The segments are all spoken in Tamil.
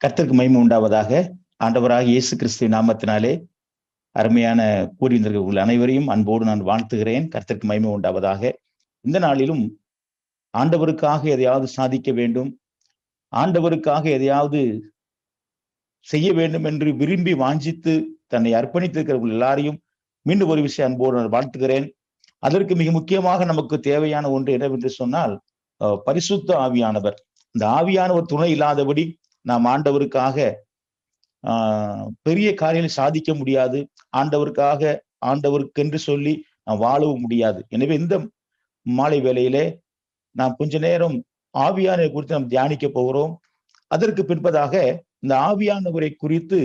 கர்த்தருக்கு மகிமை உண்டாவதாக. ஆண்டவராக இயேசு கிறிஸ்துவின் நாமத்தினாலே அருமையான கூறியிருந்திருக்கிற உங்கள் அனைவரையும் அன்போடு நான் வாழ்த்துகிறேன். கர்த்தருக்கு மகிமை உண்டாவதாக. இந்த நாளிலும் ஆண்டவருக்காக எதையாவது சாதிக்க வேண்டும், ஆண்டவருக்காக எதையாவது செய்ய வேண்டும் என்று விரும்பி வாஞ்சித்து தன்னை அர்ப்பணித்திருக்கிறவர்கள் எல்லாரையும் மீண்டும் ஒரு விஷயம் அன்போடு நான் வாழ்த்துகிறேன். அதற்கு மிக முக்கியமாக நமக்கு தேவையான ஒன்று என்னவென்று சொன்னால் பரிசுத்த ஆவியானவர். இந்த ஆவியானவர் துணை இல்லாதபடி நாம் ஆண்டவருக்காக பெரிய காரியங்களை சாதிக்க முடியாது. ஆண்டவருக்கென்று சொல்லி நாம் வாழவும் முடியாது. எனவே இந்த மாலை வேளையிலே நாம் கொஞ்ச நேரம் ஆவியானவரை குறித்து நாம் தியானிக்க போகிறோம். அதற்கு பின்பதாக இந்த ஆவியானவரை குறித்து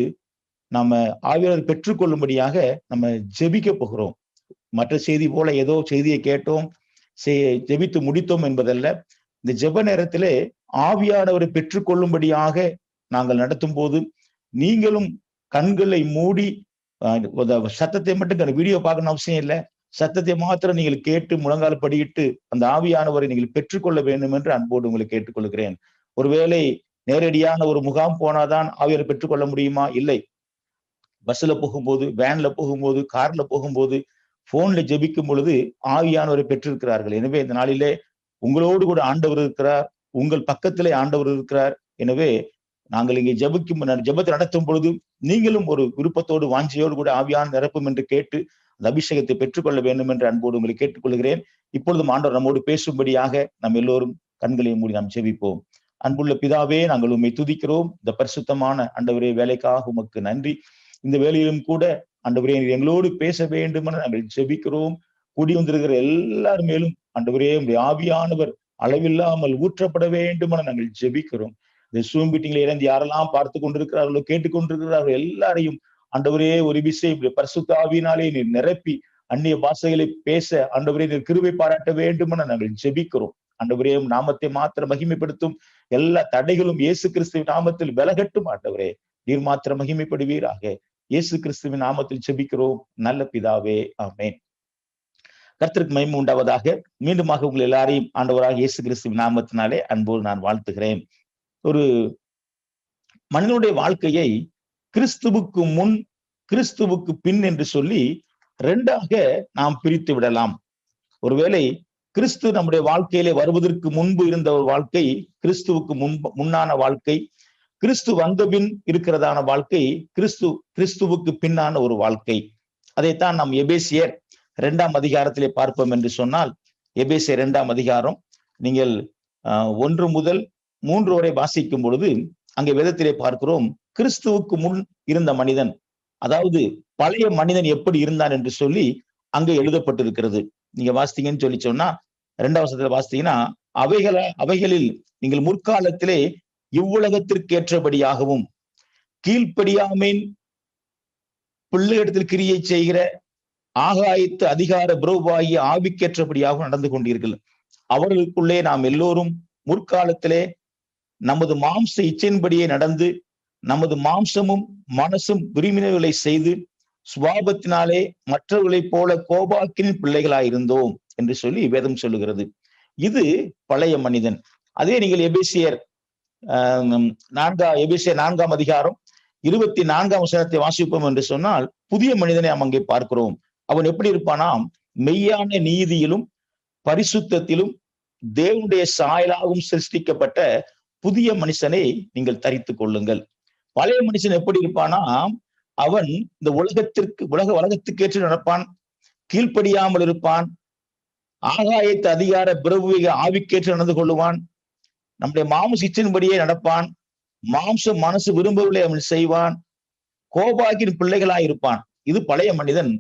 நம்ம ஆவியானவரை பெற்றுக்கொள்ளும்படியாக நம்ம ஜெபிக்க போகிறோம். மற்ற செய்தி போல ஏதோ செய்தியை கேட்டோம், ஜெபித்து முடித்தோம் என்பதல்ல. இந்த ஜெப நேரத்திலே ஆவியானவரை பெற்றுக்கொள்ளும்படியாக நாங்கள் நடத்தும் போது நீங்களும் கண்களை மூடி சத்தத்தை மட்டும் வீடியோ பார்க்கணும் அவசியம் இல்லை, சத்தத்தை மாத்திரம் நீங்கள் கேட்டு முழங்கால் படியிட்டு அந்த ஆவியானவரை நீங்கள் பெற்றுக்கொள்ள வேண்டும் என்று அன்போடு உங்களை கேட்டுக்கொள்கிறேன். ஒருவேளை நேரடியான ஒரு முகாம் போனாதான் ஆவியானவரை பெற்றுக்கொள்ள முடியுமா? இல்லை. பஸ்ல போகும்போது, வேன்ல போகும்போது, கார்ல போகும்போது, போன்ல ஜெபிக்கும் பொழுது ஆவியானவரை பெற்றிருக்கிறார்கள். எனவே இந்த நாளிலே உங்களோடு கூட ஆண்டவர் இருக்கிறார், உங்கள் பக்கத்திலே ஆண்டவர் இருக்கிறார். எனவே நாங்கள் இங்கே ஜெபத்தை நடத்தும் பொழுது நீங்களும் ஒரு விருப்பத்தோடு வாஞ்சியோடு கூட ஆவியான நிரப்பும் என்று கேட்டு அந்த அபிஷேகத்தை பெற்றுக்கொள்ள வேண்டும் என்று அன்போடு உங்களை கேட்டுக்கொள்கிறேன். இப்பொழுதும் ஆண்டவர் நம்மோடு பேசும்படியாக நம்ம எல்லோரும் கண்களை மூடி நாம் ஜெபிப்போம். அன்புள்ள பிதாவே, நாங்கள் உம்மை துதிக்கிறோம். இந்த பரிசுத்தமான ஆண்டவரே வேலைக்காக உமக்கு நன்றி. இந்த வேலையிலும் கூட ஆண்டவரே எங்களோடு பேச வேண்டும் என நாங்கள் ஜெபிக்கிறோம். கூடி வந்திருக்கிற எல்லார் மேலும் ஆண்டவரே உம்முடைய ஆவியானவர் அளவில்லாமல் ஊற்றப்பட வேண்டும் என நாங்கள் ஜெபிக்கிறோம். இந்த சூம் மீட்டிங்ல இருந்து யாரெல்லாம் பார்த்து கொண்டிருக்கிறார்களோ, கேட்டுக்கொண்டிருக்கிறார்களோ எல்லாரையும் ஆண்டவரே ஒரு விஷயம் பரிசுத்த ஆவியினாலே நீர் நிரப்பி அந்நிய பாஷைகளை பேச ஆண்டவரே நீர் கிருபை பாராட்ட வேண்டும் என நாங்கள் ஜெபிக்கிறோம். ஆண்டவரே நாமத்தை மாத்திரம் மகிமைப்படுத்தும் எல்லா தடைகளும் இயேசு கிறிஸ்துவின் நாமத்தில் விலகட்டும். ஆண்டவரே நீர் மாத்திரம் மகிமைப்படுவீராக. இயேசு கிறிஸ்துவின் நாமத்தில் ஜெபிக்கிறோம் நல்ல பிதாவே, ஆமென். கர்த்தருக்கு மகிமை உண்டாவதாக. மீண்டுமாக உங்கள் எல்லாரையும் ஆண்டவராக இயேசு கிறிஸ்துவின் நாமத்தினாலே அன்போடு நான் வாழ்த்துகிறேன். ஒரு மனிதனுடைய வாழ்க்கையை கிறிஸ்துவுக்கு முன், கிறிஸ்துவுக்கு பின் என்று சொல்லி ரெண்டாக நாம் பிரித்து விடலாம். ஒருவேளை கிறிஸ்து நம்முடைய வாழ்க்கையிலே வருவதற்கு முன்பு இருந்த ஒரு வாழ்க்கை கிறிஸ்துவுக்கு முன்னான வாழ்க்கை, கிறிஸ்து வந்த பின் இருக்கிறதான வாழ்க்கை கிறிஸ்துவுக்கு பின்னான ஒரு வாழ்க்கை. அதைத்தான் நாம் எபேசியர் 2ஆம் அதிகாரத்திலே பார்ப்போம் என்று சொன்னால், எபேசியர் 2ஆம் அதிகாரம் நீங்கள் 1 முதல் 3 வரை வாசிக்கும் பொழுது அங்கே வேதத்திலே பார்க்கிறோம், கிறிஸ்துவுக்கு முன் இருந்த மனிதன், அதாவது பழைய மனிதன் எப்படி இருந்தான் என்று சொல்லி அங்கே எழுதப்பட்டிருக்கிறது. நீங்க வாசித்தீங்கன்னு சொல்லி சொன்னா 2ஆம் வசனத்துல வாசித்தீங்கன்னா, அவைகளில் நீங்கள் முற்காலத்திலே இவ்வுலகத்திற்கு ஏற்றபடியாகவும் கீழ்ப்படியாமேன் பிள்ளையிடத்தில் கிரியை செய்கிற ஆகாயத்து அதிகார பிரபுவாகிய ஆவிக்கேற்றபடியாகவும் நடந்து கொண்டீர்கள். அவர்களுக்குள்ளே நாம் எல்லோரும் முற்காலத்திலே நமது மாம்ச இச்சையின்படியே நடந்து நமது மாம்சமும் மனசும் விரும்பினவைகளை செய்து சுவாபத்தினாலே மற்றவர்களைப் போல கோபாக்கினின் பிள்ளைகளாயிருந்தோம் என்று சொல்லி வேதம் சொல்லுகிறது. இது பழைய மனிதன். அதே நீங்கள் எபேசியர் 4ஆம் அதிகாரம் 24ஆம் வசனத்தை வாசிப்போம் என்று சொன்னால், புதிய மனிதனை நாம் அங்கே பார்க்கிறோம். அவன் எப்படி இருப்பானாம்? மெய்யான நீதியிலும் பரிசுத்தத்திலும் தேவனுடைய சாயலாகவும் சிருஷ்டிக்கப்பட்ட புதிய மனுஷனை நீங்கள் தரித்துக் கொள்ளுங்கள். பழைய மனுஷன் எப்படி இருப்பானாம்? அவன் இந்த உலகத்துக்கு ஏற்று நடப்பான், கீழ்ப்படியாமல் இருப்பான், ஆகாயத்து அதிகார பிரபுவிக ஆவிக்கேற்று நடந்து கொள்ளுவான், நம்முடைய மாம்ச இச்சையின்படியே நடப்பான், மாம்ச மனசு விரும்பவில்லை அவன் செய்வான், கோபாக்கின் பிள்ளைகளாய் இருப்பான். இது பழைய மனிதன்.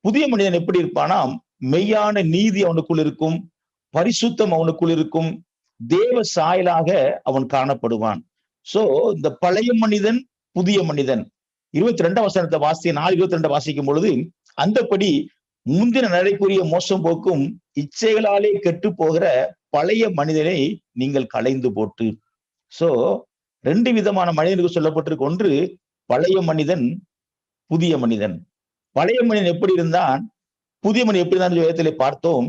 புதிய மனிதன் எப்படி இருப்பானாம்? மெய்யான நீதி அவனுக்குள் இருக்கும், பரிசுத்தம் அவனுக்குள் இருக்கும், தேவ சாயலாக அவன் காணப்படுவான். சோ இந்த பழைய மனிதன், புதிய மனிதன். 22ஆம் வசனத்தை 4:22 வாசிக்கும் பொழுது, அந்தபடி முந்தின நடைக்குரிய மோசம் போக்கும் இச்சைகளாலே கெட்டு போகிற பழைய மனிதனை நீங்கள் களைந்து போட்டு. சோ 2 விதமான மனிதனுக்கு சொல்லப்பட்டிருக்கு. ஒன்று பழைய மனிதன், புதிய மனிதன். பழைய மனிதன் எப்படி இருந்தான், புதிய மனிதன் எப்படி இருந்தான் வேதத்திலே பார்த்தோம்.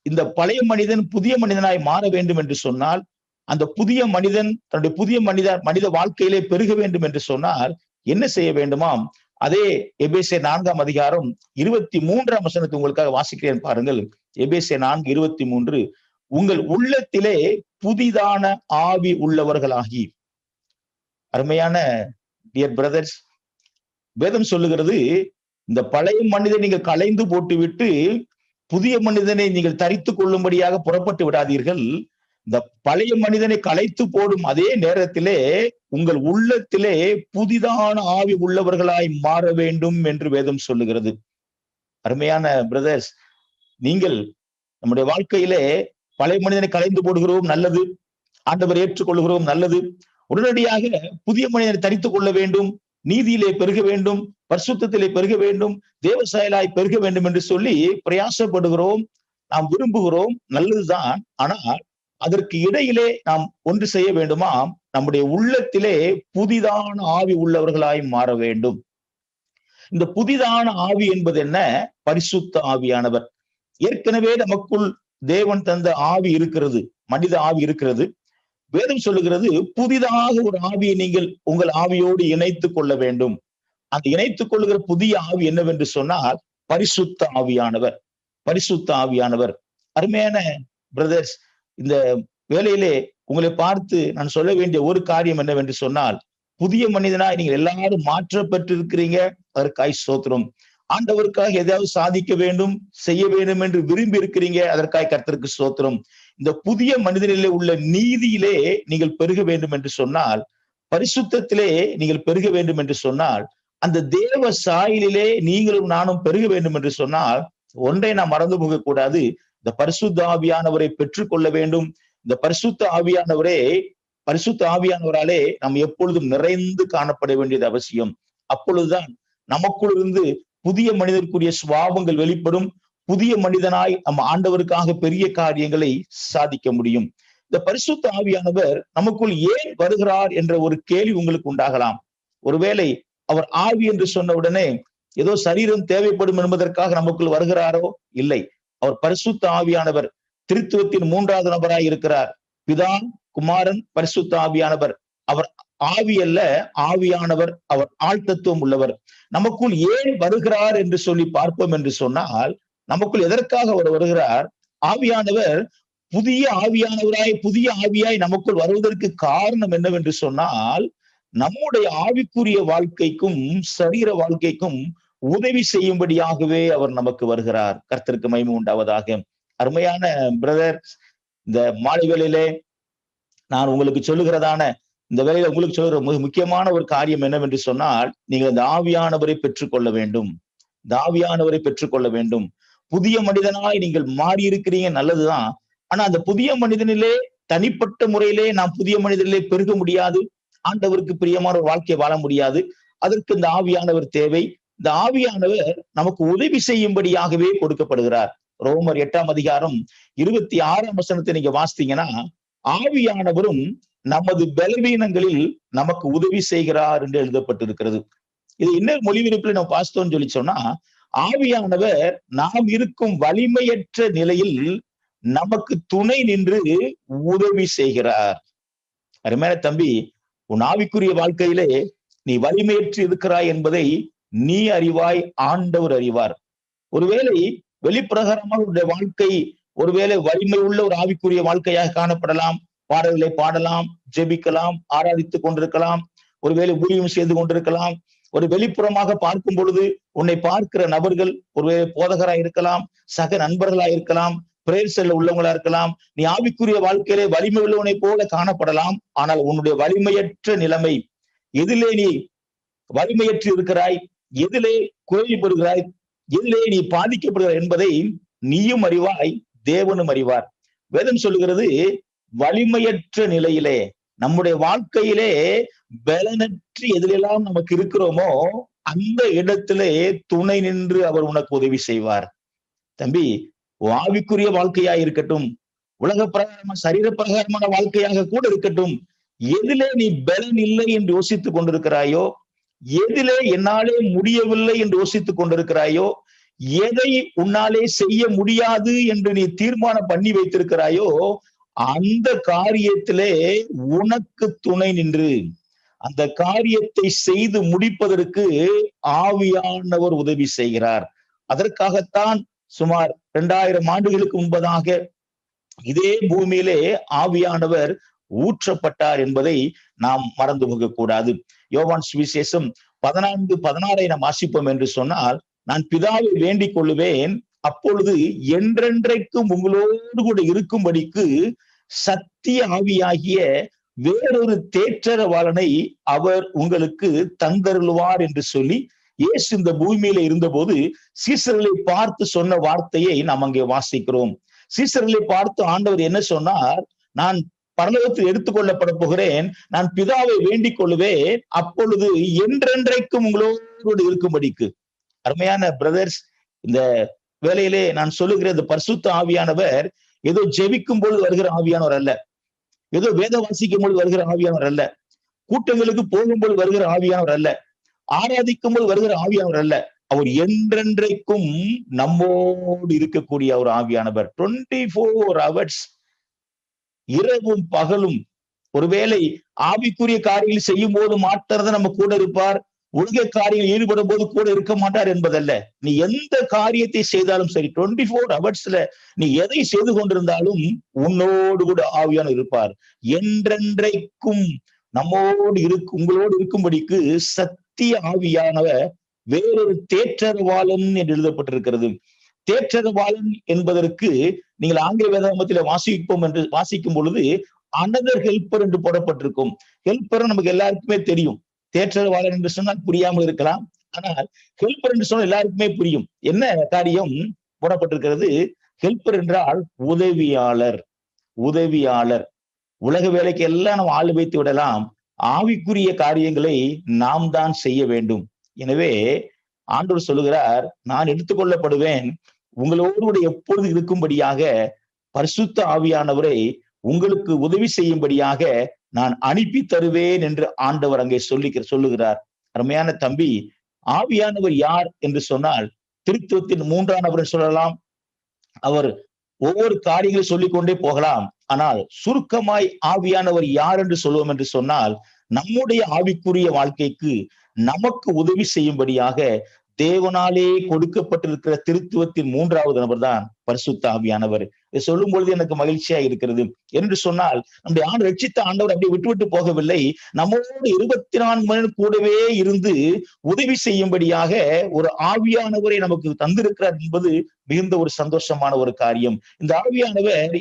இந்த பழைய மனிதன் புதிய மனிதனாய் மாற வேண்டும் என்று சொன்னால் அந்த புதிய மனிதன் தன்னுடைய புதிய மனித வாழ்க்கையிலே பெருக வேண்டும் என்று சொன்னால் என்ன செய்ய வேண்டுமாம்? அதே எபேசியர் 4ஆம் அதிகாரம் 23ஆம் வசனத்தை உங்களுக்காக வாசிக்கிறேன் பாருங்கள். எபேசியர் 4:23, உங்கள் உள்ளத்திலே புதிதான ஆவி உள்ளவர்களாகி. அருமையான டியர் பிரதர்ஸ், வேதம் சொல்லுகிறது, இந்த பழைய மனிதனை நீங்கள் களைந்து போட்டுவிட்டு புதிய மனிதனை நீங்கள் தரித்துக் கொள்ளும்படியாக புறப்பட்டு விடாதீர்கள். இந்த பழைய மனிதனை களைத்து போடும் அதே நேரத்திலே உங்கள் உள்ளத்திலே புதிதான ஆவி உள்ளவர்களாய் மாற வேண்டும் என்று வேதம் சொல்லுகிறது. அருமையான பிரதர்ஸ், நீங்கள் நம்முடைய வாழ்க்கையிலே பழைய மனிதனை களைந்து போடுகிறோம், நல்லது. ஆண்டவர் ஏற்றுக்கொள்கிறோம், நல்லது. உடனடியாக புதிய மனிதனை தரித்துக் கொள்ள வேண்டும், நீதியிலே பெருக வேண்டும், பரிசுத்தத்திலே பெருக வேண்டும், தேவ செயலாய் பெருக வேண்டும் என்று சொல்லி பிரயாசப்படுகிறோம், நாம் விரும்புகிறோம், நல்லதுதான். ஆனால் அதற்கு இடையிலே நாம் ஒன்று செய்ய வேண்டுமா? நம்முடைய உள்ளத்திலே புதிதான ஆவி உள்ளவர்களாய் மாற வேண்டும். இந்த புதிதான ஆவி என்பது என்ன? பரிசுத்த ஆவியானவர். ஏற்கனவே நமக்குள் தேவன் தந்த ஆவி இருக்கிறது, மனித ஆவி இருக்கிறது. வேதம் சொல்லுகிறது, புதிதாக ஒரு ஆவியை நீங்கள் உங்கள் ஆவியோடு இணைத்துக் கொள்ள வேண்டும். அந்த இணைத்துக் கொள்ளுகிற புதிய ஆவி என்னவென்று சொன்னால் பரிசுத்த ஆவியானவர். பரிசுத்த ஆவியானவர். அருமையான பிரதர்ஸ், இந்த வேளையிலே உங்களை பார்த்து நான் சொல்ல வேண்டிய ஒரு காரியம் என்னவென்று சொன்னால், புதிய மனிதனாய் நீங்கள் எல்லாரும் மாற்ற பெற்றிருக்கிறீங்க, அதற்காய் ஸ்தோத்திரம். ஆண்டவருக்காக ஏதாவது சாதிக்க வேண்டும், செய்ய வேண்டும் என்று விரும்பி இருக்கிறீங்க, அதற்காக கர்த்தருக்கு ஸ்தோத்திரம். இந்த புதிய மனிதனிலே உள்ள நீதியிலே நீங்கள் பெருக வேண்டும் என்று சொன்னால், பரிசுத்தத்திலே நீங்கள் பெருக வேண்டும் என்று சொன்னால், அந்த தேவ சாயலிலே நீங்களும் நானும் பெருக வேண்டும் என்று சொன்னால், ஒன்றை நாம் மறந்து போக கூடாது. இந்த பரிசுத்த ஆவியானவரை பெற்றுக்கொள்ள வேண்டும். இந்த பரிசுத்த ஆவியானவராலே நாம் எப்பொழுதும் நிறைந்து காணப்பட வேண்டியது அவசியம். அப்பொழுதுதான் நமக்குள் இருந்து புதிய மனிதருக்குரிய சுபாவங்கள் வெளிப்படும். புதிய மனிதனாய் நம்ம ஆண்டவருக்காக பெரிய காரியங்களை சாதிக்க முடியும். இந்த பரிசுத்த ஆவியானவர் நமக்குள் ஏன் வருகிறார் என்ற ஒரு கேள்வி உங்களுக்கு உண்டாகலாம். ஒருவேளை அவர் ஆவி என்று சொன்ன உடனே ஏதோ சரீரம் தேவைப்படும் என்பதற்காக நமக்குள் வருகிறாரோ? இல்லை. அவர் பரிசுத்த ஆவியானவர் திருத்துவத்தின் 3வது நபராய் இருக்கிறார். பிதா, குமாரன், பரிசுத்த ஆவியானவர். அவர் ஆவி அல்ல, ஆவியானவர். அவர் ஆழ்த்தத்துவம் உள்ளவர். நமக்குள் ஏன் வருகிறார் என்று சொல்லி பார்ப்போம் என்று சொன்னால், நமக்குள் எதற்காக அவர் வருகிறார்? ஆவியானவர் புதிய ஆவியாய் நமக்குள் வருவதற்கு காரணம் என்னவென்று சொன்னால், நம்முடைய ஆவிக்குரிய வாழ்க்கைக்கும் சரீர வாழ்க்கைக்கும் உதவி செய்யும்படியாகவே அவர் நமக்கு வருகிறார். கர்த்தருக்கு மகிமை உண்டாவதாக. அருமையான பிரதர், இந்த மாலை வேளையிலே நான் உங்களுக்கு சொல்லுகிறதான இந்த வேளையில உங்களுக்கு சொல்லுகிற முக்கியமான ஒரு காரியம் என்னவென்று சொன்னால், நீங்கள் இந்த ஆவியானவரை பெற்றுக்கொள்ள வேண்டும். இந்த ஆவியானவரை பெற்றுக்கொள்ள வேண்டும். புதிய மனிதனாய் நீங்கள் மாறி இருக்கிறீங்க, நல்லதுதான். ஆனா அந்த புதிய மனிதனிலே தனிப்பட்ட முறையிலே நாம் புதிய மனிதனிலே பெருக முடியாது. ஆண்டவருக்கு பிரியமான ஒரு வாழ்க்கையை வாழ முடியாது. அதற்கு இந்த ஆவியானவர் தேவை. இந்த ஆவியானவர் நமக்கு உதவி செய்யும்படியாகவே கொடுக்கப்படுகிறார். ரோமர் 8ஆம் அதிகாரம் 26ஆம் வசனத்தை நீங்க வாசித்தீங்கன்னா, ஆவியானவரும் நமது பலவீனங்களில் நமக்கு உதவி செய்கிறார் என்று எழுதப்பட்டிருக்கிறது. இது இன்னொரு மொழிபெயர்ப்புல நம்ம வாசித்தோம்னு சொல்லி சொன்னா, ஆவியானவர் நாம் இருக்கும் வலிமையற்ற நிலையில் நமக்கு துணை நின்று உதவி செய்கிறார். அருமையான தம்பி, உன் ஆவிக்குரிய வாழ்க்கையிலே நீ வலிமையற்று இருக்கிறாய் என்பதை நீ அறிவாய், ஆண்டவர் அறிவார். ஒருவேளை வெளிப்பிரகாரமாக உன்னுடைய வாழ்க்கை ஒருவேளை வலிமை உள்ள ஒரு ஆவிக்குரிய வாழ்க்கையாக காணப்படலாம். பாடல்களை பாடலாம், ஜெபிக்கலாம், ஆராதித்துக் கொண்டிருக்கலாம், ஒருவேளை ஊழியம் செய்து கொண்டிருக்கலாம். ஒரு வெளிப்புறமாக பார்க்கும் பொழுது உன்னை பார்க்கிற நபர்கள் ஒருவேளை போதகராய் இருக்கலாம், சக நண்பர்களாய் இருக்கலாம், பிரேயர் செல்ல உள்ளவங்களா இருக்கலாம். நீ ஆவிக்குரிய வாழ்க்கையிலே வலிமை உள்ளவனை போல காணப்படலாம். ஆனால் உன்னுடைய வலிமையற்ற நிலைமை, எதிலே நீ வலிமையற்று இருக்கிறாய், எதிலே குறைபடுகிறாய், எதிலே நீ பாதிக்கப்படுகிறாய் என்பதை நீயும் அறிவாய், தேவனும் அறிவார். வேதம் சொல்லுகிறது, வலிமையற்ற நிலையிலே நம்முடைய வாழ்க்கையிலே பலனற்று எதிலெல்லாம் நமக்கு இருக்கிறோமோ அந்த இடத்திலே துணை நின்று அவர் உனக்கு உதவி செய்வார். தம்பி, ஆவிக்குரிய வாழ்க்கையாக இருக்கட்டும், உலக பிரகாரமான சரீர பிரகாரமான வாழ்க்கையாக கூட இருக்கட்டும், எதிலே நீ பலன் இல்லை என்று யோசித்துக் கொண்டிருக்கிறாயோ, எதிலே என்னாலே முடியவில்லை என்று யோசித்துக் கொண்டிருக்கிறாயோ, எதை உன்னாலே செய்ய முடியாது என்று நீ தீர்மானம் பண்ணி வைத்திருக்கிறாயோ, அந்த காரியத்திலே உனக்கு துணை நின்று அந்த காரியத்தை செய்து முடிப்பதற்கு ஆவியானவர் உதவி செய்கிறார். அதற்காகத்தான் சுமார் 2000 ஆண்டுகளுக்கு முன்பதாக இதே பூமியிலே ஆவியானவர் ஊற்றப்பட்டார் என்பதை நாம் மறந்து போக கூடாது. யோவான் சுவிசேஷம் 14:16 நாம் வாசிப்போம் என்று சொன்னால், நான் பிதாவை வேண்டிக் கொள்ளுவேன், அப்பொழுது என்றென்றைக்கும் உங்களோடு கூட இருக்கும்படிக்கு சத்திய ஆவியாகிய வேறொரு தேற்றரவாளனை அவர் உங்களுக்கு தந்தருளுவார் என்று சொல்லி இயேசு இந்த பூமியில இருந்தபோது சீசர்களை பார்த்து சொன்ன வார்த்தையை நாம் அங்கே வாசிக்கிறோம். சீசர்களை பார்த்து ஆண்டவர் என்ன சொன்னார்? நான் பரலோகத்தில் எடுத்துக்கொள்ளப்பட போகிறேன், நான் பிதாவை வேண்டிக் கொள்ளுவேன், அப்பொழுது என்றென்றைக்கும் உங்களோடு இருக்கும்படிக்கு. அருமையான பிரதர்ஸ், இந்த வேளையிலே நான் சொல்லுகிற இந்த பரிசுத்த ஆவியானவர் ஏதோ ஜெபிக்கும் பொழுது வருகிற ஆவியானவர் அல்ல, ஏதோ வேத வாசிக்கும் பொழுது வருகிற ஆவியானவர் அல்ல, கூட்டங்களுக்கு போகும்போது வருகிற ஆவியானவர் அல்ல, ஆராதிக்கும் போது வருகிற ஆவியானவர் அல்ல. அவர் என்றென்றைக்கும் நம்மோடு இருக்கக்கூடிய ஒரு ஆவியானவர். 24 hours, இரவும் பகலும். ஒருவேளை ஆவிக்குரிய காரியங்கள் செய்யும் போது மாத்திரதான் நம்ம கூட இருப்பார், உலக காரியங்கள் ஈடுபடும் போது கூட இருக்க மாட்டார் என்பதல்ல. நீ எந்த காரியத்தை செய்தாலும் சரி, 24 hours நீ எதை செய்து கொண்டிருந்தாலும் உன்னோடு கூட ஆவியானவர் இருப்பார். என்றென்றைக்கும் நம்மோடு உங்களோடு இருக்கும்படிக்கு சத்திய ஆவியானவர் வேறொரு தேற்றரவாளன் என்று எழுதப்பட்டிருக்கிறது. தேற்றரவாளன் என்பதற்கு நீங்கள் ஆங்கில வேதாகமத்தில் வாசிக்கும் பொழுது அனதர் ஹெல்பர் என்று போடப்பட்டிருக்கும். ஹெல்பர் நமக்கு எல்லாருக்குமே தெரியும். தேற்றரவாளன் என்று சொன்னால் புரியாமல் இருக்கலாம், ஆனால் ஹெல்பர் என்று சொன்னால் எல்லாருக்குமே புரியும். என்ன காரியம் போடப்பட்டிருக்கிறது? ஹெல்பர் என்றால் உதவியாளர். உதவியாளர். உலக வேலைக்கு எல்லாம் நாம் ஆள் வைத்து விடலாம், ஆவிக்குரிய காரியங்களை நாம் தான் செய்ய வேண்டும். எனவே ஆண்டவர் சொல்லுகிறார், நான் எடுத்துக்கொள்ளப்படுவேன், உங்களோடு கூட எப்பொழுது இருக்கும்படியாக பரிசுத்த ஆவியானவரை உங்களுக்கு உதவி செய்யும்படியாக நான் அனுப்பி தருவேன் என்று ஆண்டவர் அங்கே சொல்லுகிறார். அருமையான தம்பி, ஆவியானவர் யார் என்று சொன்னால் திருத்துவத்தின் 3ஆம் நபர் சொல்லலாம். அவர் ஒவ்வொரு காரியங்களை சொல்லிக்கொண்டே போகலாம். ஆனால் சுருக்கமாய் ஆவியானவர் யார் என்று சொல்லுவோம் என்று சொன்னால், நம்முடைய ஆவிக்குரிய வாழ்க்கைக்கு நமக்கு உதவி செய்யும்படியாக தேவனாலே கொடுக்கப்பட்டிருக்கிற திருத்துவத்தின் 3ஆவது நபர் தான் பரிசுத்த ஆவியானவர். இதை சொல்லும் பொழுது எனக்கு மகிழ்ச்சியா இருக்கிறது. என்று சொன்னால், நம்முடைய ரட்சித்த ஆண்டவர் அப்படியே விட்டு போகவில்லை, நம்மோடு 24 மணி நேரம் கூடவே இருந்து உதவி செய்யும்படியாக ஒரு ஆவியானவரை நமக்கு தந்திருக்கிறார் என்பது மிகுந்த ஒரு சந்தோஷமான ஒரு காரியம். இந்த ஆவியானவர்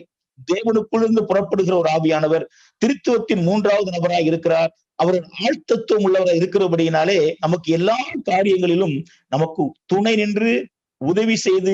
தேவனுக்குள்ளிருந்து புறப்படுகிற ஒரு ஆவியானவர், திருத்துவத்தின் 3ஆவது நபராக இருக்கிறார். அவர் ஆழ்த்தத்துவம் உள்ளவராக இருக்கிறபடியினாலே நமக்கு எல்லா காரியங்களிலும் நமக்கு துணை நின்று உதவி செய்து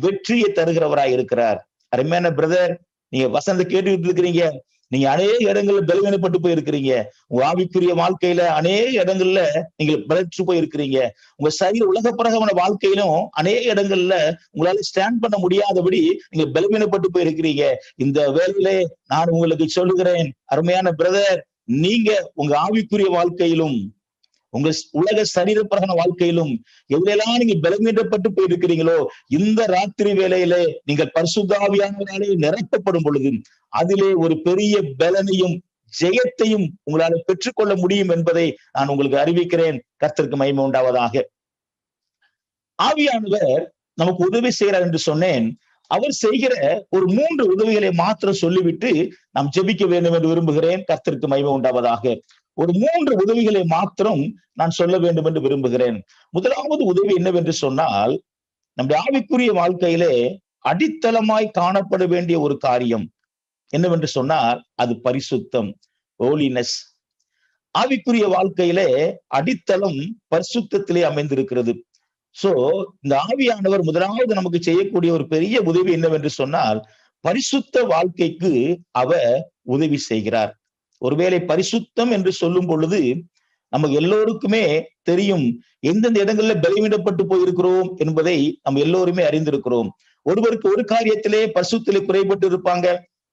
வெற்றியை தருகிறவராய் இருக்கிறார். அருமையான பிரதர், நீங்க வசந்த கேட்டுக்கிட்டு இருக்கிறீங்க, நீங்க அநேக இடங்கள்ல பலவீனப்பட்டு போயிருக்கிறீங்க. உங்க ஆவிக்குரிய வாழ்க்கையில அநேக இடங்கள்ல நீங்க பலற்று போயிருக்கிறீங்க. உங்க சரீர உலகப்பிரகமான வாழ்க்கையிலும் அநேக இடங்கள்ல உங்களால ஸ்டாண்ட் பண்ண முடியாதபடி நீங்க பலவீனப்பட்டு போயிருக்கிறீங்க. இந்த வேளையிலே நான் உங்களுக்கு சொல்லுகிறேன், அருமையான பிரதர், நீங்க உங்க ஆவிக்குரிய வாழ்க்கையிலும் உங்க உலக சரீரப்பிரகன வாழ்க்கையிலும் எவ்வளெல்லாம் நீங்க பலவீனப்பட்டு போயிருக்கிறீங்களோ, இந்த ராத்திரி வேளையிலே நீங்கள் பரிசுத்த ஆவியானவராலே நிரப்பப்படும் பொழுது அதிலே ஒரு பெரிய பலனையும் ஜெயத்தையும் உங்களால பெற்றுக்கொள்ள முடியும் என்பதை நான் உங்களுக்கு அறிவிக்கிறேன். கர்த்தருக்கு மகிமை உண்டாவதாக. ஆவியானவர் நமக்கு உதவி செய்கிறார் என்று சொன்னேன். அவர் செய்கிற ஒரு 3 உதவிகளை மாத்திரம் சொல்லிவிட்டு நாம் ஜெபிக்க வேண்டும் என்று விரும்புகிறேன். கர்த்தருக்கு மகிமை உண்டாவதாக. ஒரு 3 உதவிகளை மாத்திரம் நான் சொல்ல வேண்டும் என்று விரும்புகிறேன். முதலாவது உதவி என்னவென்று சொன்னால், நம்முடைய ஆவிக்குரிய வாழ்க்கையிலே அடித்தளமாய் காணப்பட வேண்டிய ஒரு காரியம் என்னவென்று சொன்னால், அது பரிசுத்தம், ஹோலினஸ். ஆவிக்குரிய வாழ்க்கையிலே அடித்தளம் பரிசுத்தத்திலே அமைந்திருக்கிறது. சோ இந்த ஆவியானவர் முதலாவது நமக்கு செய்யக்கூடிய ஒரு பெரிய உதவி என்னவென்று சொன்னால், பரிசுத்த வாழ்க்கைக்கு அவர் உதவி செய்கிறார். ஒருவேளை பரிசுத்தம் என்று சொல்லும் பொழுது நமக்கு எல்லோருக்குமே தெரியும் எந்தெந்த இடங்கள்ல பலவீனப்பட்டு போயிருக்கிறோம் என்பதை நம்ம எல்லோருமே அறிந்திருக்கிறோம். ஒருவருக்கு ஒரு காரியத்திலே பரிசுத்திலே குறைபட்டு இருப்பாங்க,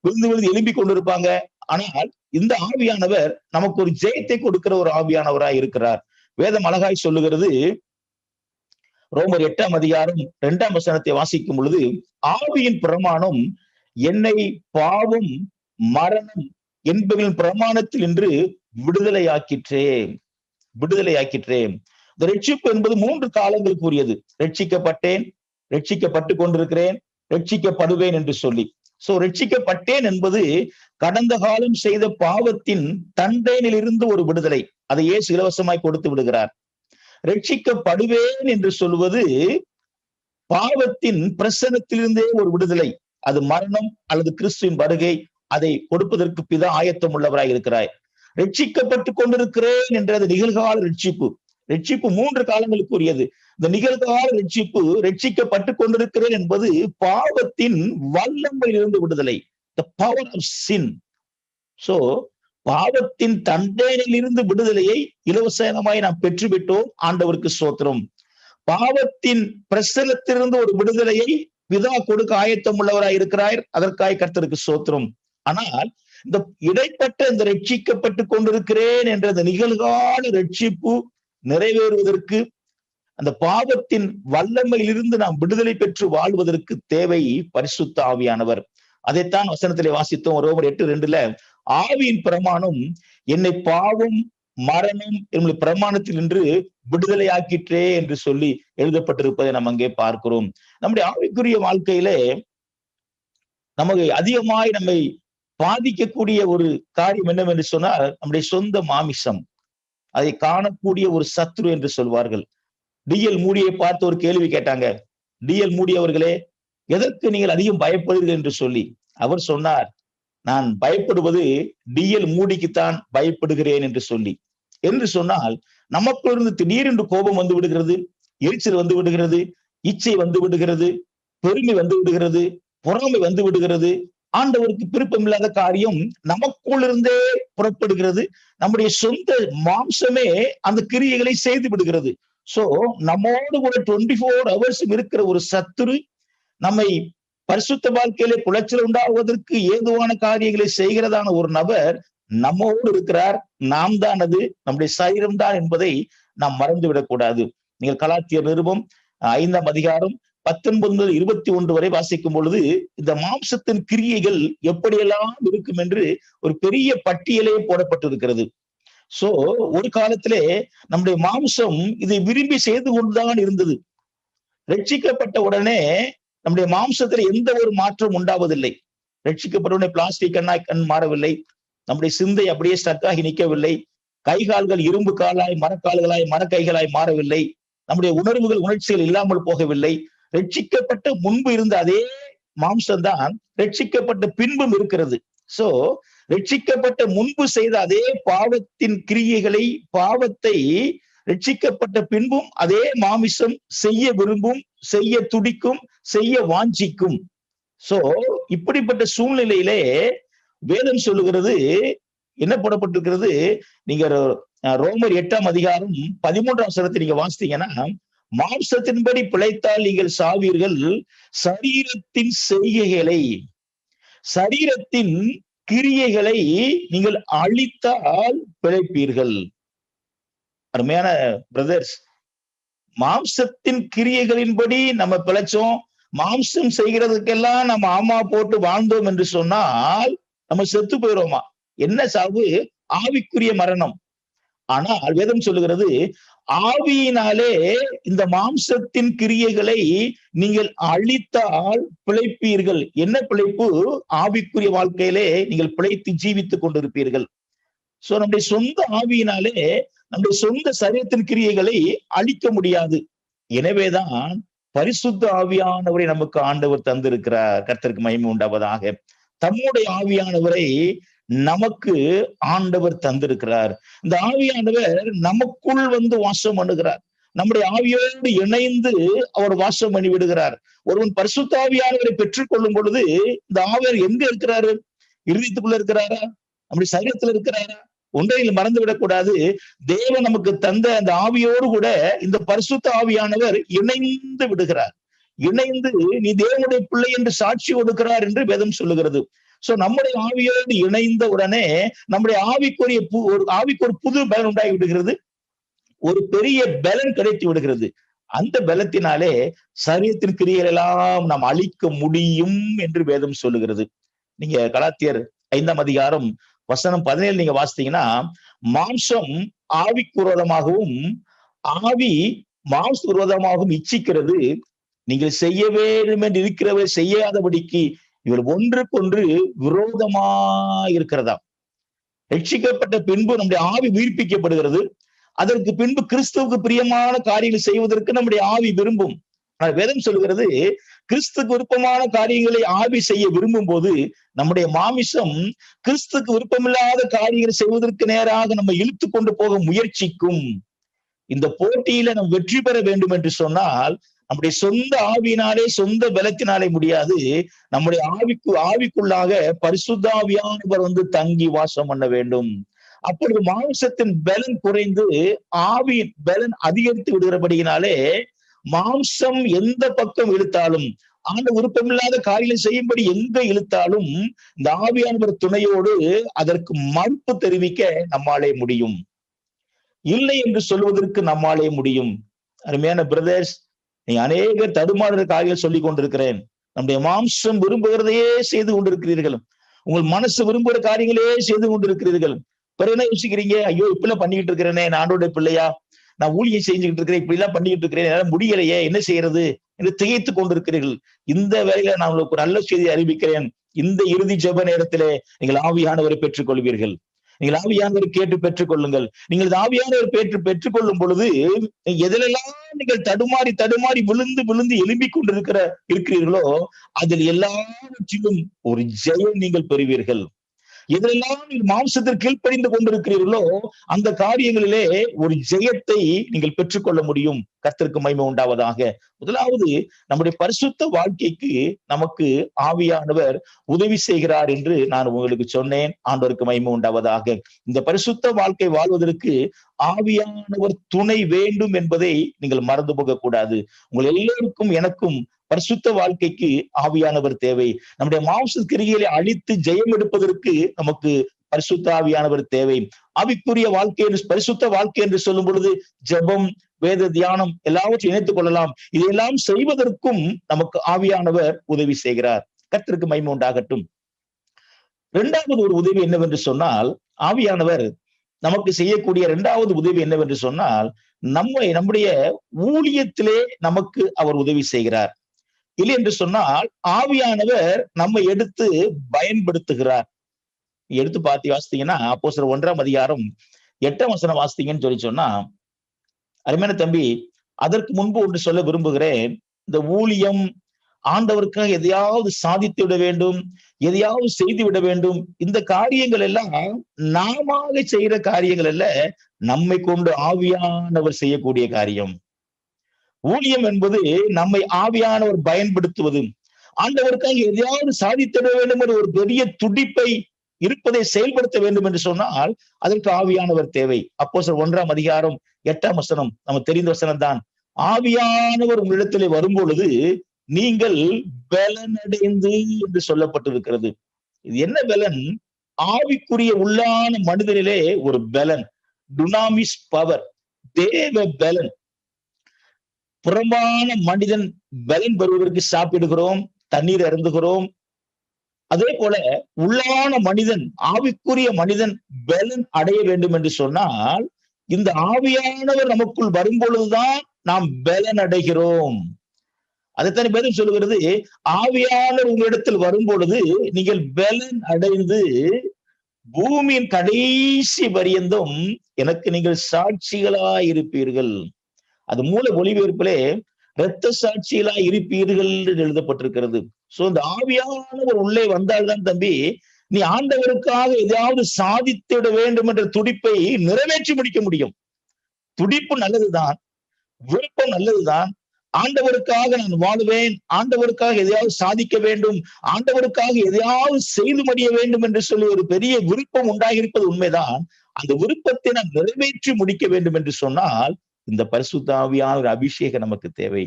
விழுந்து எழும்பி கொண்டிருப்பாங்க. ஆனால் இந்த ஆவியானவர் நமக்கு ஒரு ஜெயத்தை கொடுக்கிற ஒரு ஆவியானவராய் இருக்கிறார். வேதம் அழகாய் சொல்லுகிறது. ரோமர் 8ஆம் அதிகாரம் 2ஆம் வசனத்தை வாசிக்கும் பொழுது, ஆவியின் பிரமாணம் என்னை பாவம் மரணம் என்பவர்களின் பிரமாணத்தில் என்று விடுதலையாக்கிற்றே. இந்த ரட்சிப்பு என்பது 3 காலங்களுக்கு உரியது. ரட்சிக்கப்பட்டேன், ரட்சிக்கப்பட்டு கொண்டிருக்கிறேன், ரட்சிக்கப்படுவேன் என்று சொல்லி. சோ ரட்சிக்கப்பட்டேன் என்பது கடந்த காலம் செய்த பாவத்தின் தண்டனையிலிருந்து ஒரு விடுதலை. அதை இயேசு இலவசமாய் கொடுத்து விடுகிறார். ரட்சிக்கப்படுவேன் என்று சொல்வது பாவத்தின் பிரசனத்திலிருந்தே ஒரு விடுதலை. அது மரணம் அல்லது கிறிஸ்துவின் வருகை, அதை கொடுப்பதற்கு பிதா ஆயத்தம் உள்ளவராய் இருக்கிறாய். ரட்சிக்கப்பட்டு கொண்டிருக்கிறேன் என்றது நிகழ்கால ரட்சிப்பு. ரட்சிப்பு 3 காலங்களுக்கு உரியது. இந்த நிகழ்கால ரட்சிப்பு, ரட்சிக்கப்பட்டு கொண்டிருக்கிறேன் என்பது பாவத்தின் வல்லமையிலிருந்து விடுதலை. The power of sin. So பாவத்தின் தண்டனையிலிருந்து விடுதலையை இலவசமாய் நாம் பெற்றுவிட்டோம். ஆண்டவருக்கு ஸ்தோத்திரம். பாவத்தின் பிரசனத்திலிருந்து ஒரு விடுதலையை பிதா கொடுக்க ஆயத்தம் உள்ளவராய் இருக்கிறார். அதற்காக கர்த்தருக்கு ஸ்தோத்திரம். ஆனால் இந்த இடைப்பட்ட இந்த ரட்சிக்கப்பட்டு கொண்டிருக்கிறேன் என்ற இந்த நிகழ்கால ரட்சிப்பு நிறைவேறுவதற்கு, அந்த பாவத்தின் வல்லமையிலிருந்து நாம் விடுதலை பெற்று வாழ்வதற்கு தேவை பரிசுத்த ஆவியானவர். அதைத்தான் வசனத்திலே வாசித்தோம். ரோமர் 8:2 ஆவியின் பிரமாணம் என்னை பாவம் மரணம் என்னுடைய பிரமாணத்தில் நின்று விடுதலையாக்கிற்றே என்று சொல்லி எழுதப்பட்டிருப்பதை நாம் அங்கே பார்க்கிறோம். நம்முடைய ஆவிக்குரிய வாழ்க்கையிலே நமக்கு அதிகமாய் நம்மை பாதிக்கக்கூடிய ஒரு காரியம் என்னவென்று சொன்னால், நம்முடைய சொந்த மாமிசம். அதை காணக்கூடிய ஒரு சத்ரு என்று சொல்வார்கள். டிஎல் மூடியை பார்த்து ஒரு கேள்வி கேட்டாங்க. டிஎல் மூடி அவர்களே, எதற்கு நீங்கள் அதிகம் பயப்படுகிறீர்கள் என்று சொல்லி. அவர் சொன்னார், நான் பயப்படுவது டிஎல் மூடிக்குத்தான் பயப்படுகிறேன் என்று சொல்லி. என்று சொன்னால் நமக்குள்ளிருந்து திடீரென்று கோபம் வந்து விடுகிறது, எரிச்சல் வந்து விடுகிறது, இச்சை வந்து விடுகிறது, பெருமை வந்து விடுகிறது, பொறாமை வந்து விடுகிறது. ஆண்டவருக்கு விருப்பமில்லாத காரியம் நமக்குள் இருந்தே புறப்படுகிறது. நம்முடைய சொந்த மாம்சமே அந்த கிரியைகளை செய்து விடுகிறது. சோ நம்மோடு கூட 24 hours இருக்கிற ஒரு சத்துரு நம்மை பரிசுத்த வாழ்க்கையிலே குலைச்சல் உண்டாவதற்கு ஏதுவான காரியங்களை செய்கிறதான ஒரு நபர் நம்மோடு இருக்கிறார். நாம் தான் அது, நம்முடைய சரீரம் தான் என்பதை நாம் மறந்துவிடக் கூடாது. நீங்கள் கலாத்தியர் நிருபம் 5ஆம் அதிகாரம் 19 முதல் 21 வரை வாசிக்கும் பொழுது இந்த மாம்சத்தின் கிரியைகள் எப்படியெல்லாம் இருக்கும் என்று ஒரு பெரிய பட்டியலே போடப்பட்டிருக்கிறது. சோ ஒரு காலத்திலே நம்முடைய மாம்சம் இதை விரும்பி செய்து கொண்டுதான் இருந்தது. ரட்சிக்கப்பட்ட உடனே நம்முடைய மாம்சத்துல எந்த ஒரு மாற்றம் உண்டாவதில்லை. ரட்சிக்கப்பட்ட உடனே பிளாஸ்டிக் கண் மாறவில்லை. நம்முடைய சிந்தை அப்படியே ஸ்டக்காகி நிற்கவில்லை. கைகால்கள் இரும்பு காலாய் மரக்கால்களாய் மரக்கைகளாய் மாறவில்லை. நம்முடைய உணர்வுகள் உணர்ச்சிகள் இல்லாமல் போகவில்லை. ரட்சிக்கப்பட்ட முன்பு இருந்த அதே மாம்சம்தான் ரட்சிக்கப்பட்ட பின்பும் இருக்கிறது. சோ ரட்சிக்கப்பட்ட முன்பு செய்த அதே பாவத்தின் கிரியைகளை, பாவத்தை ரட்சிக்கப்பட்ட பின்பும் அதே மாமிசம் செய்ய விரும்பும், செய்ய துடிக்கும், செய்ய வாஞ்சிக்கும். சோ இப்படிப்பட்ட சூழ்நிலையிலே வேதம் சொல்லுகிறது, என்ன போடப்பட்டிருக்கிறது, நீங்க ரோமர் 8ஆம் அதிகாரம் 13ஆம் வசனத்தை நீங்க வாசித்தீங்கன்னா, மாம்சத்தின்படி பிழைத்தால் நீங்கள் சாவீர்கள், சரீரத்தின் செய்கைகளை, சரீரத்தின் கிரியைகளை நீங்கள் அழித்தால் பிழைப்பீர்கள். அருமையான பிரதர்ஸ், மாம்சத்தின் கிரியைகளின்படி நம்ம பிழைச்சோம், மாம்சம் செய்கிறதுக்கெல்லாம் நம்ம ஆமா போட்டு வாழ்ந்தோம் என்று சொன்னால் நம்ம செத்து போயிடுவோமா? என்ன சாவு? ஆவிக்குரிய மரணம். ஆனால் வேதம் சொல்லுகிறது, ஆவியினாலே இந்த மாம்சத்தின் கிரியைகளை நீங்கள் அழித்தால் பிழைப்பீர்கள். என்ன பிழைப்பு? ஆவிக்குரிய வாழ்க்கையிலே நீங்கள் பிழைத்து ஜீவித்துக் கொண்டிருப்பீர்கள். சோ நம்முடைய சொந்த ஆவியினாலே நம்முடைய சொந்த சரீரத்தின் கிரியைகளை அழிக்க முடியாது. எனவேதான் பரிசுத்த ஆவியானவரை நமக்கு ஆண்டவர் தந்திருக்கிறார். கர்த்தருக்கு மகிமை உண்டாவதாக. தம்முடைய ஆவியானவரை நமக்கு ஆண்டவர் தந்திருக்கிறார். இந்த ஆவியானவர் நமக்குள் வந்து வாசம் பண்ணுகிறார். நம்முடைய ஆவியோடு இணைந்து அவர் வாசம் பண்ணி விடுகிறார். ஒருவன் பரிசுத்த ஆவியானவரை பெற்றுக் கொள்ளும் பொழுது இந்த ஆவியார் எங்க இருக்கிறாரு? இருதயத்துக்குள்ள இருக்கிறாரா? நம்முடைய சரீரத்துல இருக்கிறாரா? ஒன்றையில் மறந்து விடக்கூடாது. தேவன் நமக்கு தந்த அந்த ஆவியோடு கூட இந்த பரிசுத்த ஆவியானவர் இணைந்து விடுகிறார். இணைந்து நீ தேவனுடைய பிள்ளை என்று சாட்சி கொடுக்கிறார் என்று வேதம் சொல்லுகிறது. சோ நம்முடைய ஆவியோடு இணைந்த உடனே நம்முடைய ஆவிக்கு ஒரு புது பலன் உண்டாகி விடுகிறது. ஒரு பெரிய பலன் கிடைத்து விடுகிறது. அந்த பலத்தினாலே சரீரத்தின் கிரியைகள் எல்லாம் நாம் அழிக்க முடியும் என்று வேதம் சொல்லுகிறது. நீங்க கலாத்தியர் 5ஆம் அதிகாரம் வசனம் 17 நீங்க வாசித்தீங்கன்னா, மாம்சம் ஆவிக்கு விரோதமாகவும் ஆவி மாம்ச விரோதமாகவும் இச்சிக்கிறது, நீங்கள் செய்ய வேண்டும் என்று இருக்கிறவை செய்யாதபடிக்கு இவர் ஒன்றுக்கொன்று விரோதமா இருக்கிறதா. ரட்சிக்கப்பட்ட பின்பு நம்முடைய ஆவி உயிர்ப்பிக்கப்படுகிறது. அதற்கு பின்பு கிறிஸ்துவுக்கு பிரியமான காரியங்களை செய்வதற்கு நம்முடைய ஆவி விரும்பும். வேதம் சொல்கிறது, கிறிஸ்துக்கு விருப்பமான காரியங்களை ஆவி செய்ய விரும்பும் போது நம்முடைய மாமிசம் கிறிஸ்துக்கு விருப்பமில்லாத காரியங்களை செய்வதற்கு நேராக நம்ம இழுத்து கொண்டு போக முயற்சிக்கும். இந்த போட்டியில நம்ம வெற்றி பெற வேண்டும் என்று சொன்னால் நம்முடைய சொந்த ஆவியினாலே சொந்த பலத்தினாலே முடியாது. நம்முடைய ஆவிக்குள்ளாக பரிசுத்த ஆவியானவர் தங்கி வாசம் பண்ண வேண்டும். அப்பொழுது மாம்சத்தின் பலன் குறைந்து ஆவியின் பலன் அதிகரித்து விடுகிறபடியினாலே மாம்சம் எந்த பக்கம் இழுத்தாலும், ஆண்டு விருப்பமில்லாத காரியங்களை செய்யும்படி எங்க இழுத்தாலும் இந்த ஆவியானவர் துணையோடு அதற்கு மறுப்பு தெரிவிக்க நம்மாலே முடியும். இல்லை என்று சொல்வதற்கு நம்மாலே முடியும். அருமையான பிரதர்ஸ், நீ அநேக தடுமாறுகிற காரியங்கள் சொல்லிக் கொண்டிருக்கிறேன். நம்முடைய மாம்சம் விரும்புகிறதையே செய்து கொண்டிருக்கிறீர்கள். உங்கள் மனசு விரும்புகிற காரியங்களே செய்து கொண்டிருக்கிறீர்கள். பிறகு என்ன யோசிக்கிறீங்க? ஐயோ, இப்பெல்லாம் பண்ணிக்கிட்டு இருக்கிறேனே, நான் ஆண்டோடைய பிள்ளையா, நான் ஊழியம் செஞ்சுக்கிட்டு இருக்கிறேன், இப்படி எல்லாம் பண்ணிக்கிட்டு இருக்கிறேன், என்னால முடியலையே, என்ன செய்யறது என்று திகைத்துக் கொண்டிருக்கிறீர்கள். இந்த வேளையில நான் உங்களுக்கு ஒரு நல்ல செய்தி அறிவிக்கிறேன். இந்த இறுதி ஜெப நேரத்திலே நீங்கள் ஆவியானவரை பெற்றுக் கொள்வீர்கள். நீங்கள் ஆவியானவரை கேட்டு பெற்றுக் கொள்ளுங்கள். நீங்கள் ஆவியானவர் பெற்றுக் கொள்ளும் பொழுது எதிலெல்லாம் நீங்கள் தடுமாறி விழுந்து எழும்பிக் இருக்கிறீர்களோ அதில் எல்லாவற்றிலும் ஒரு ஜெயம் நீங்கள் பெறுவீர்கள். எதெல்லாம் நீங்கள் மாம்சத்திற்கு கீழ்ப்படிந்து கொண்டிருக்கிறீர்களோ அந்த காரியங்களிலே ஒரு ஜெயத்தை நீங்கள் பெற்றுக்கொள்ள முடியும். கர்த்தருக்கு மகிமை உண்டாவதாக. முதலாவது, நம்முடைய பரிசுத்த வாழ்க்கைக்கு நமக்கு ஆவியானவர் உதவி செய்கிறார் என்று நான் உங்களுக்கு சொன்னேன். ஆண்டவருக்கு மகிமை உண்டாவதாக. இந்த பரிசுத்த வாழ்க்கை வாழ்வதற்கு ஆவியானவர் துணை வேண்டும் என்பதை நீங்கள் மறந்து போக கூடாது. உங்கள் எல்லோருக்கும் எனக்கும் பரிசுத்த வாழ்க்கைக்கு ஆவியானவர் தேவை. நம்முடைய மாம்ச கிரியைகளை அழித்து ஜெயம் எடுப்பதற்கு நமக்கு பரிசுத்த ஆவியானவர் தேவை. ஆவிக்குரிய வாழ்க்கை என்று, பரிசுத்த வாழ்க்கை என்று சொல்லும் பொழுது ஜெபம், வேத தியானம் எல்லாவற்றையும் இணைத்துக் கொள்ளலாம். இதையெல்லாம் செய்வதற்கும் நமக்கு ஆவியானவர் உதவி செய்கிறார். கர்த்தருக்கு மகிமை உண்டாகட்டும். இரண்டாவது ஒரு உதவி என்னவென்று சொன்னால், ஆவியானவர் நமக்கு செய்யக்கூடிய இரண்டாவது உதவி என்னவென்று சொன்னால், நம்முடைய ஊழியத்திலே நமக்கு அவர் உதவி செய்கிறார். இல்லை என்று சொன்னால் ஆவியானவர் நம்மை எடுத்து பயன்படுத்துகிறார். எடுத்து பார்த்து வாசித்தீங்கன்னா, அப்போஸ்தலர் 1ஆம் அதிகாரம் 8ஆம் வசனம் வாசித்தீங்கன்னு சொன்னா, அருமையான தம்பி, அதற்கு முன்பு ஒன்று சொல்ல விரும்புகிறேன். இந்த ஊழியம், ஆண்டவருக்காக எதையாவது சாதித்து விட வேண்டும், எதையாவது செய்து விட வேண்டும், இந்த காரியங்கள் எல்லாம் நாம செய்யற காரியங்கள் அல்ல, நம்மை கொண்டு ஆவியானவர் செய்யக்கூடிய காரியம். ஊழியம் என்பது நம்மை ஆவியானவர் பயன்படுத்துவது. ஆண்டவருக்காக எதையாவது சாதித்திட வேண்டும் என்ற ஒரு பெரிய துடிப்பை இருப்பதை செயல்படுத்த வேண்டும் என்று சொன்னால் அதற்கு ஆவியானவர் தேவை. அப்போஸ்தலர் 1ஆம் அதிகாரம் 8ஆம் வசனம் நம்ம தெரிந்த வசனம் தான். ஆவியானவர் உங்களிடத்திலே வரும் பொழுது நீங்கள் பலனடைந்து என்று சொல்லப்பட்டிருக்கிறது. இது என்ன பலன்? ஆவிக்குரிய உள்ளான மனிதனிலே ஒரு பலன், டுனாமிஸ் பவர், தேவ பலன். புறம்பான மனிதன் பலன் பெறுவதற்கு சாப்பிடுகிறோம், தண்ணீர் அருந்துகிறோம். அதே போல உள்ளான மனிதன், ஆவிக்குரிய மனிதன் பலன் அடைய வேண்டும் என்று சொன்னால் இந்த ஆவியானவர் நமக்குள் வரும் பொழுதுதான் நாம் பலன் அடைகிறோம். அதைத்தான் வேதம் சொல்லுகிறது, ஆவியானவர் உங்களிடத்தில் வரும் பொழுது நீங்கள் பலன் அடைந்து பூமியின் கடைசி பரியந்தம் எனக்கு நீங்கள் சாட்சிகளாய் இருப்பீர்கள். அது மூல மொழிபெயர்ப்பிலே இரத்த சாட்சிகளாய் இருப்பீர்கள் என்று எழுதப்பட்டிருக்கிறது. சோ இந்த ஆவியானவர் உள்ளே வந்தால்தான் தம்பி, நீ ஆண்டவருக்காக எதையாவது சாதித்திட வேண்டும் என்ற துடிப்பை நிறைவேற்றி முடிக்க முடியும். துடிப்பு நல்லதுதான், விருப்பம் நல்லதுதான். ஆண்டவருக்காக நான் வாழுவேன், ஆண்டவருக்காக எதையாவது சாதிக்க வேண்டும், ஆண்டவருக்காக எதையாவது செய்து முடிய வேண்டும் என்று சொல்லி ஒரு பெரிய விருப்பம் உண்டாகியிருப்பது உண்மைதான். அந்த விருப்பத்தை நான் நிறைவேற்றி முடிக்க வேண்டும் என்று சொன்னால் இந்த பரிசுத்த ஆவியானவர் அபிஷேகம் நமக்கு தேவை.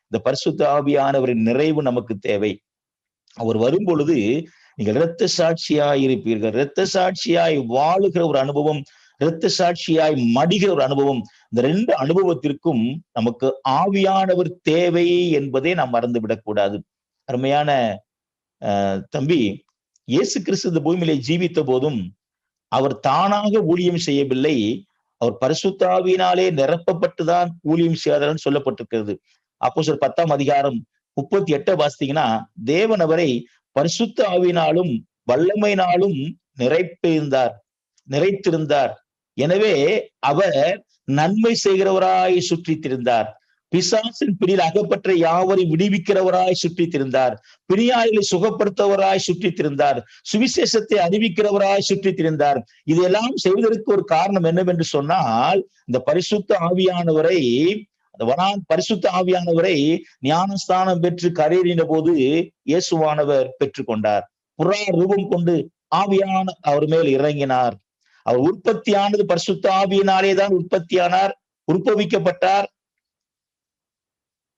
இந்த பரிசுத்த ஆவியானவரின் நிறைவு நமக்கு தேவை. அவர் வரும் பொழுது நீங்கள் இரத்த சாட்சியாய் இருப்பீர்கள். இரத்த சாட்சியாய் வாழுகிற ஒரு அனுபவம், இரத்த சாட்சியாய் மடிகிற ஒரு அனுபவம். இந்த ரெண்டு அனுபவத்திற்கும் நமக்கு ஆவியானவர் தேவை என்பதை நாம் மறந்து விடக்கூடாது. அருமையான தம்பி, இயேசு கிறிஸ்து இந்த பூமியிலே ஜீவித்த போதும் அவர் தானாக ஊழியம் செய்யவில்லை. அவர் பரிசுத்த ஆவியினாலே நிரப்பப்பட்டுதான் ஊழியம் செய்தார்ன்னு சொல்லப்பட்டிருக்கிறது. அப்போஸ்தலர் 10ஆம் அதிகாரம் 38 வாசித்தீங்கன்னா, தேவன் அவரை பரிசுத்த ஆவியினாலும் வல்லமையினாலும் நிறைத்திருந்தார். எனவே அவர் நன்மை செய்கிறவராய் சுற்றித் திரிந்தார். பிசாசின் பிடியில் அகப்பற்ற யாவரையும் விடுவிக்கிறவராய் சுற்றித் திரிந்தார். பிணியாளிகளை சுகப்படுத்தவராய் சுற்றித் திரிந்தார். சுவிசேஷத்தை அறிவிக்கிறவராய் சுற்றித் திரிந்தார். இதெல்லாம் செய்வதற்கு ஒரு காரணம் என்னவென்று சொன்னால், இந்த பரிசுத்த ஆவியானவரை ஞானஸ்தானம் பெற்று கரையேறின போது இயேசுவானவர் பெற்றுக்கொண்டார். புறா ரூபம் கொண்டு ஆவியான அவர் மேல் இறங்கினார். அவர் உற்பத்தியானது பரிசுத்த ஆவியினாலேதான் உற்பத்தியானார், உற்பவிக்கப்பட்டார்,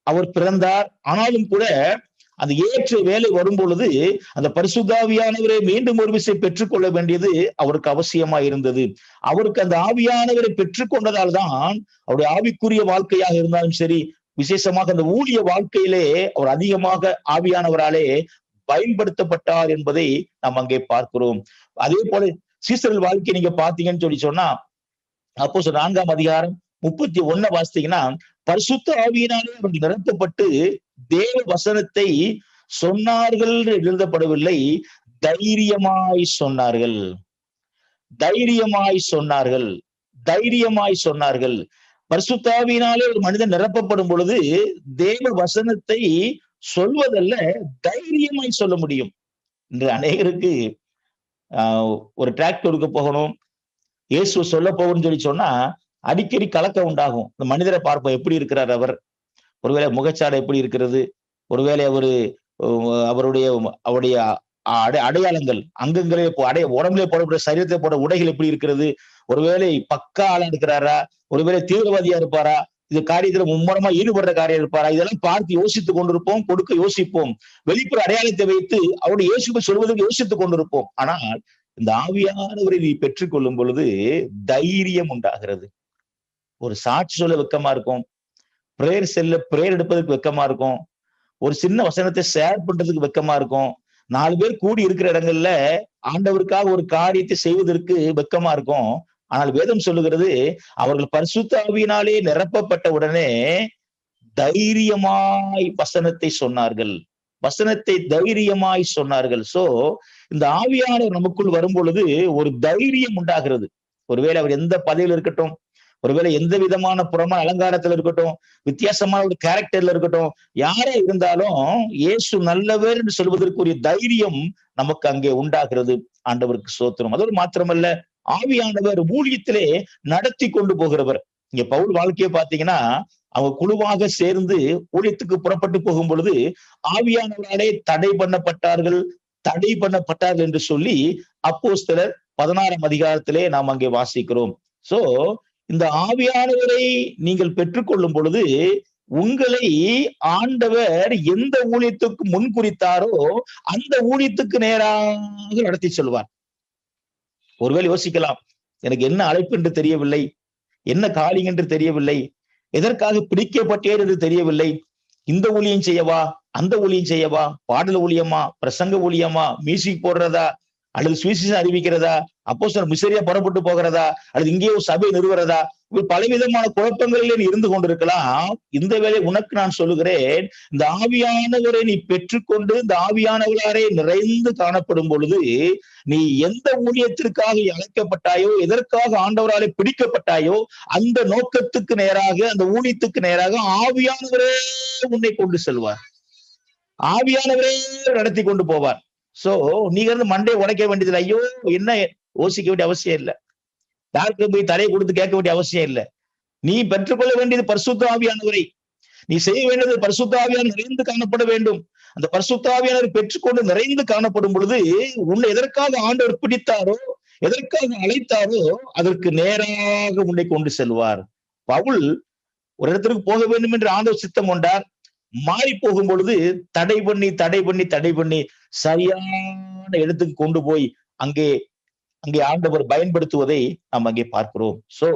அவர் பிறந்தார். ஆனாலும் கூட அந்த ஏற்ற வேலை வரும் பொழுது அந்த பரிசுத்த ஆவியானவரை மீண்டும் ஒரு விசை பெற்றுக்கொள்ள வேண்டியது அவருக்கு அவசியமா இருந்தது. அவருக்கு அந்த ஆவியானவரை பெற்றுக்கொண்டதால் தான் அவருடைய ஆவிக்குரிய வாழ்க்கையாக இருந்தாலும் சரி, விசேஷமாக அந்த ஊழிய வாழ்க்கையிலே அவர் அதிகமாக ஆவியானவராலே பயன்படுத்தப்பட்டார் என்பதை நாம் அங்கே பார்க்கிறோம். அதே போல சீசர்கள் வாழ்க்கை நீங்க பாத்தீங்கன்னு சொன்னா, அப்போஸ்தலர் 4ஆம் அதிகாரம் 31 வாசித்தீங்கன்னா, பரிசுத்த ஆவியினாலே அவர்கள் நிரப்பப்பட்டு தேவ வசனத்தை சொன்னார்கள் எழுதப்படவில்லை, தைரியமாய் சொன்னார்கள். பரிசுத்த ஆவியினாலே ஒரு மனிதன் நிரப்பப்படும் பொழுது தேவ வசனத்தை சொல்வதல்ல, தைரியமாய் சொல்ல முடியும். இன்று அநேகருக்கு ஒரு டிராக்டர் கொடுக்க போகணும், இயேசு சொல்ல போகணும்னு சொன்னா அடிக்கடி கலக்கம் உண்டாகும். இந்த மனிதரை பார்ப்போம், எப்படி இருக்கிறார் அவர், ஒருவேளை முகச்சாடை எப்படி இருக்கிறது, ஒருவேளை அவருடைய அடையாளங்கள் அங்கங்களே உடம்புல போடக்கூடிய சரீரத்தை போட உடைகள் எப்படி இருக்கிறது, ஒருவேளை பக்கா ஆளா இருக்கிறாரா, ஒருவேளை தீவிரவாதியா இருப்பாரா, இது காரியத்துல மும்முரமா ஈடுபடுற காரியம் இருப்பாரா, இதெல்லாம் பார்த்து யோசித்துக் கொண்டிருப்போம், கொடுக்க யோசிப்போம். வெளிப்புற அடையாளத்தை வைத்து அவருடைய இயேசுவை சொல்வதற்கு யோசித்துக் கொண்டிருப்போம். ஆனால் இந்த ஆவியானவரை நீ பெற்றுக் கொள்ளும் பொழுது தைரியம் உண்டாகிறது. ஒரு சாட்சி சொல்ல வெக்கமா இருக்கும், பிரேயர் எடுப்பதற்கு வெக்கமா இருக்கும், ஒரு சின்ன வசனத்தை ஷேர் பண்றதுக்கு வெக்கமா இருக்கும், 4 பேர் கூடி இருக்கிற இடங்கள்ல ஆண்டவருக்காக ஒரு காரியத்தை செய்வதற்கு வெக்கமா இருக்கும். ஆனால் வேதம் சொல்லுகிறது, அவர்கள் பரிசுத்த ஆவியினாலே நிரப்பப்பட்ட உடனே தைரியமாய் வசனத்தை சொன்னார்கள். சோ இந்த ஆவியானவர் நமக்குள் வரும் பொழுது ஒரு தைரியம் உண்டாகிறது. ஒருவேளை அவர் எந்த பதவியில் இருக்கட்டும், ஒருவேளை எந்த விதமான புறமான அலங்காரத்துல இருக்கட்டும், வித்தியாசமான ஒரு கேரக்டர்ல இருக்கட்டும், யாரா இருந்தாலும் இயேசு நல்லவர் என்று சொல்வதற்குரிய தைரியம் நமக்கு அங்கே உண்டாகிறது. ஆண்டவருக்கு ஸ்தோத்திரம். அதோடு மாத்திரமல்ல, ஆவியானவர் ஊழியத்திலே நடத்தி கொண்டு போகிறவர். இங்க பவுல் வாழ்க்கையை பாத்தீங்கன்னா, அவங்க குழுவாக சேர்ந்து ஊழியத்துக்கு புறப்பட்டு போகும் பொழுது ஆவியானவராலே தடை பண்ணப்பட்டார்கள் என்று சொல்லி அப்போஸ்தலர் 16ஆம் அதிகாரத்திலே நாம் அங்கே வாசிக்கிறோம். சோ இந்த ஆவியானவரை நீங்கள் பெற்றுக்கொள்ளும் பொழுது உங்களை ஆண்டவர் எந்த ஊழியத்துக்கு முன் குறித்தாரோ அந்த ஊழியத்துக்கு நேராக நடத்தி செல்வார். ஒருவேளை யோசிக்கலாம், எனக்கு என்ன அழைப்பு என்று தெரியவில்லை, என்ன காலிங் என்று தெரியவில்லை, எதற்காக பிடிக்கப்பட்டேன் என்று தெரியவில்லை, இந்த ஊழியம் செய்யவா, அந்த ஊழியம் செய்யவா, பாடல் ஊழியமா, பிரசங்க ஊழியமா, மியூசிக் போடுறதா, அல்லது சுவிசேஷம் அறிவிக்கிறதா, அப்போஸ்தலர் மிஷனரியா புறப்பட்டு போகிறதா, அல்லது இங்கே ஒரு சபை நிறுவுறதா, பலவிதமான குழப்பங்களிலே நீ இருந்து கொண்டிருக்கலாம். இந்த வேளை உனக்கு நான் சொல்லுகிறேன், இந்த ஆவியானவரை நீ பெற்றுக்கொண்டு இந்த ஆவியானவராலே நிறைந்து காணப்படும் பொழுது நீ எந்த ஊழியத்திற்காக அழைக்கப்பட்டாயோ, எதற்காக ஆண்டவராலே பிடிக்கப்பட்டாயோ, அந்த நோக்கத்துக்கு நேராக, அந்த ஊழியத்துக்கு நேராக ஆவியானவரே உன்னை கொண்டு செல்வார், ஆவியானவரே நடத்தி கொண்டு போவார். சோ நீங்க இருந்து மண்டே உடைக்க வேண்டியது, ஐயோ என்ன யோசிக்க வேண்டிய அவசியம் இல்லை, யாருக்கு போய் தலையை கொடுத்து கேட்க வேண்டிய அவசியம் இல்லை. நீ பெற்றுக்கொள்ள வேண்டியது பரிசுத்த ஆவியானவரை, நீ செய்ய வேண்டியது பரிசுத்த ஆவியானவர் நிறைந்து காணப்பட வேண்டும். அந்த பரிசுத்த ஆவியானவர் பெற்றுக்கொண்டு நிறைந்து காணப்படும் பொழுது உன்னை எதற்காக ஆண்டவர் பிடித்தாரோ, எதற்காக அழைத்தாரோ அதற்கு நேராக உன்னை கொண்டு செல்வார். பவுல் ஒரு இடத்திற்கு போக வேண்டும் என்று ஆண்டவர் சித்தம் கொண்டார். மாறி போகும் பொழுது தடை பண்ணி சரியான இடத்துக்கு கொண்டு போய் அங்கே ஆண்டவர் பயன்படுத்துவதை நாம் அங்கே பார்க்கிறோம். சோ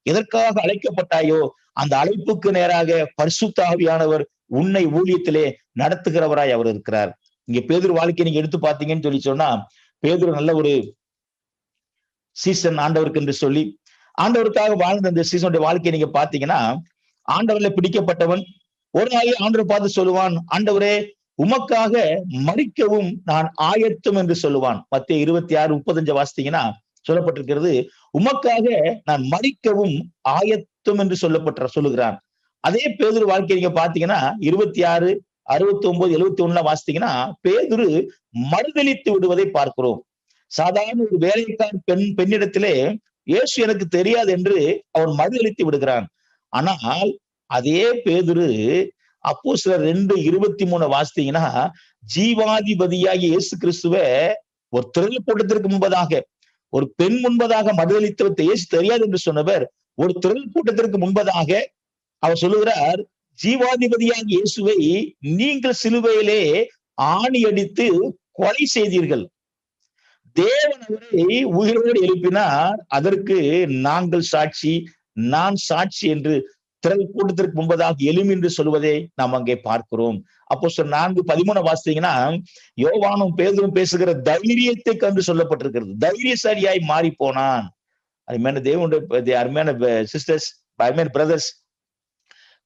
எதற்காக அழைக்கப்பட்டாயோ அந்த அழைப்புக்கு நேராக பரிசுத்த ஆவியானவர் உன்னை ஊழியத்திலே நடத்துகிறவராய் அவர் இருக்கிறார். இங்க பேதுரு வாழ்க்கையை நீங்க எடுத்து பார்த்தீங்கன்னு சொல்லி சொன்னா, பேதுரு நல்ல ஒரு சீசன் ஆண்டவருக்கு என்று சொல்லி ஆண்டவருக்காக வாழ்ந்த இந்த சீசனுடைய வாழ்க்கையை நீங்க பாத்தீங்கன்னா, ஆண்டவர்ல பிடிக்கப்பட்டவன் ஒரு நாளே ஆண்டவர் பார்த்து சொல்லுவான், ஆண்டவரே உமக்காக மரிக்கவும் நான் ஆயத்தம் என்று சொல்லுவான். மத்தேயு 26:35 வாசித்தீங்கன்னா சொல்லப்பட்டிருக்கிறது, உமக்காக நான் மரிக்கவும் ஆயத்தம் என்று சொல்லுகிறான். அதே பேதுரு வாழ்க்கை நீங்க பாத்தீங்கன்னா 26, 69, 71 வாசித்தீங்கன்னா பேதுரு மறுதலித்து விடுவதை பார்க்கிறோம். சாதாரண ஒரு வேலைக்கார பெண்ணிடத்திலே இயேசு எனக்கு தெரியாது என்று அவன் மறுதலித்து விடுகிறான். ஆனால் அதே பேதுரு அப்போஸ்தலர் 2:23 வாசித்தீங்கன்னா ஜீவாதிபதியாகிய இயேசு கிறிஸ்துவ ஒரு திரள் கூட்டத்திற்கு முன்பதாக ஒரு பெண் முன்பதாக மறுதலித்து இயேசு தெரியாது என்று சொன்னவர் ஒரு திரள் கூட்டத்திற்கு முன்பதாக அவர் சொல்லுகிறார், ஜீவாதிபதியாகிய இயேசுவை நீங்கள் சிலுவையிலே ஆணி அடித்து கொலை செய்தீர்கள். தேவன் அவரை உயிரோடு எழுப்பினார், அதற்கு நாங்கள் சாட்சி, நான் சாட்சி என்று திரள் கூட்டத்திற்கு முன்பதாக எழும் என்று சொல்வதை நாம் அங்கே பார்க்கிறோம். அப்போஸ்தலர் 4:13 வாசித்தீங்கன்னா யோவானும் பேதுரும் பேசுகிற தைரியத்தை கண்டு சொல்லப்பட்டிருக்கிறது. தைரியசாலியாய் மாறி போனான். அருமையான தேவனுடைய அருமையான சிஸ்டர்ஸ், அருமையான பிரதர்ஸ்,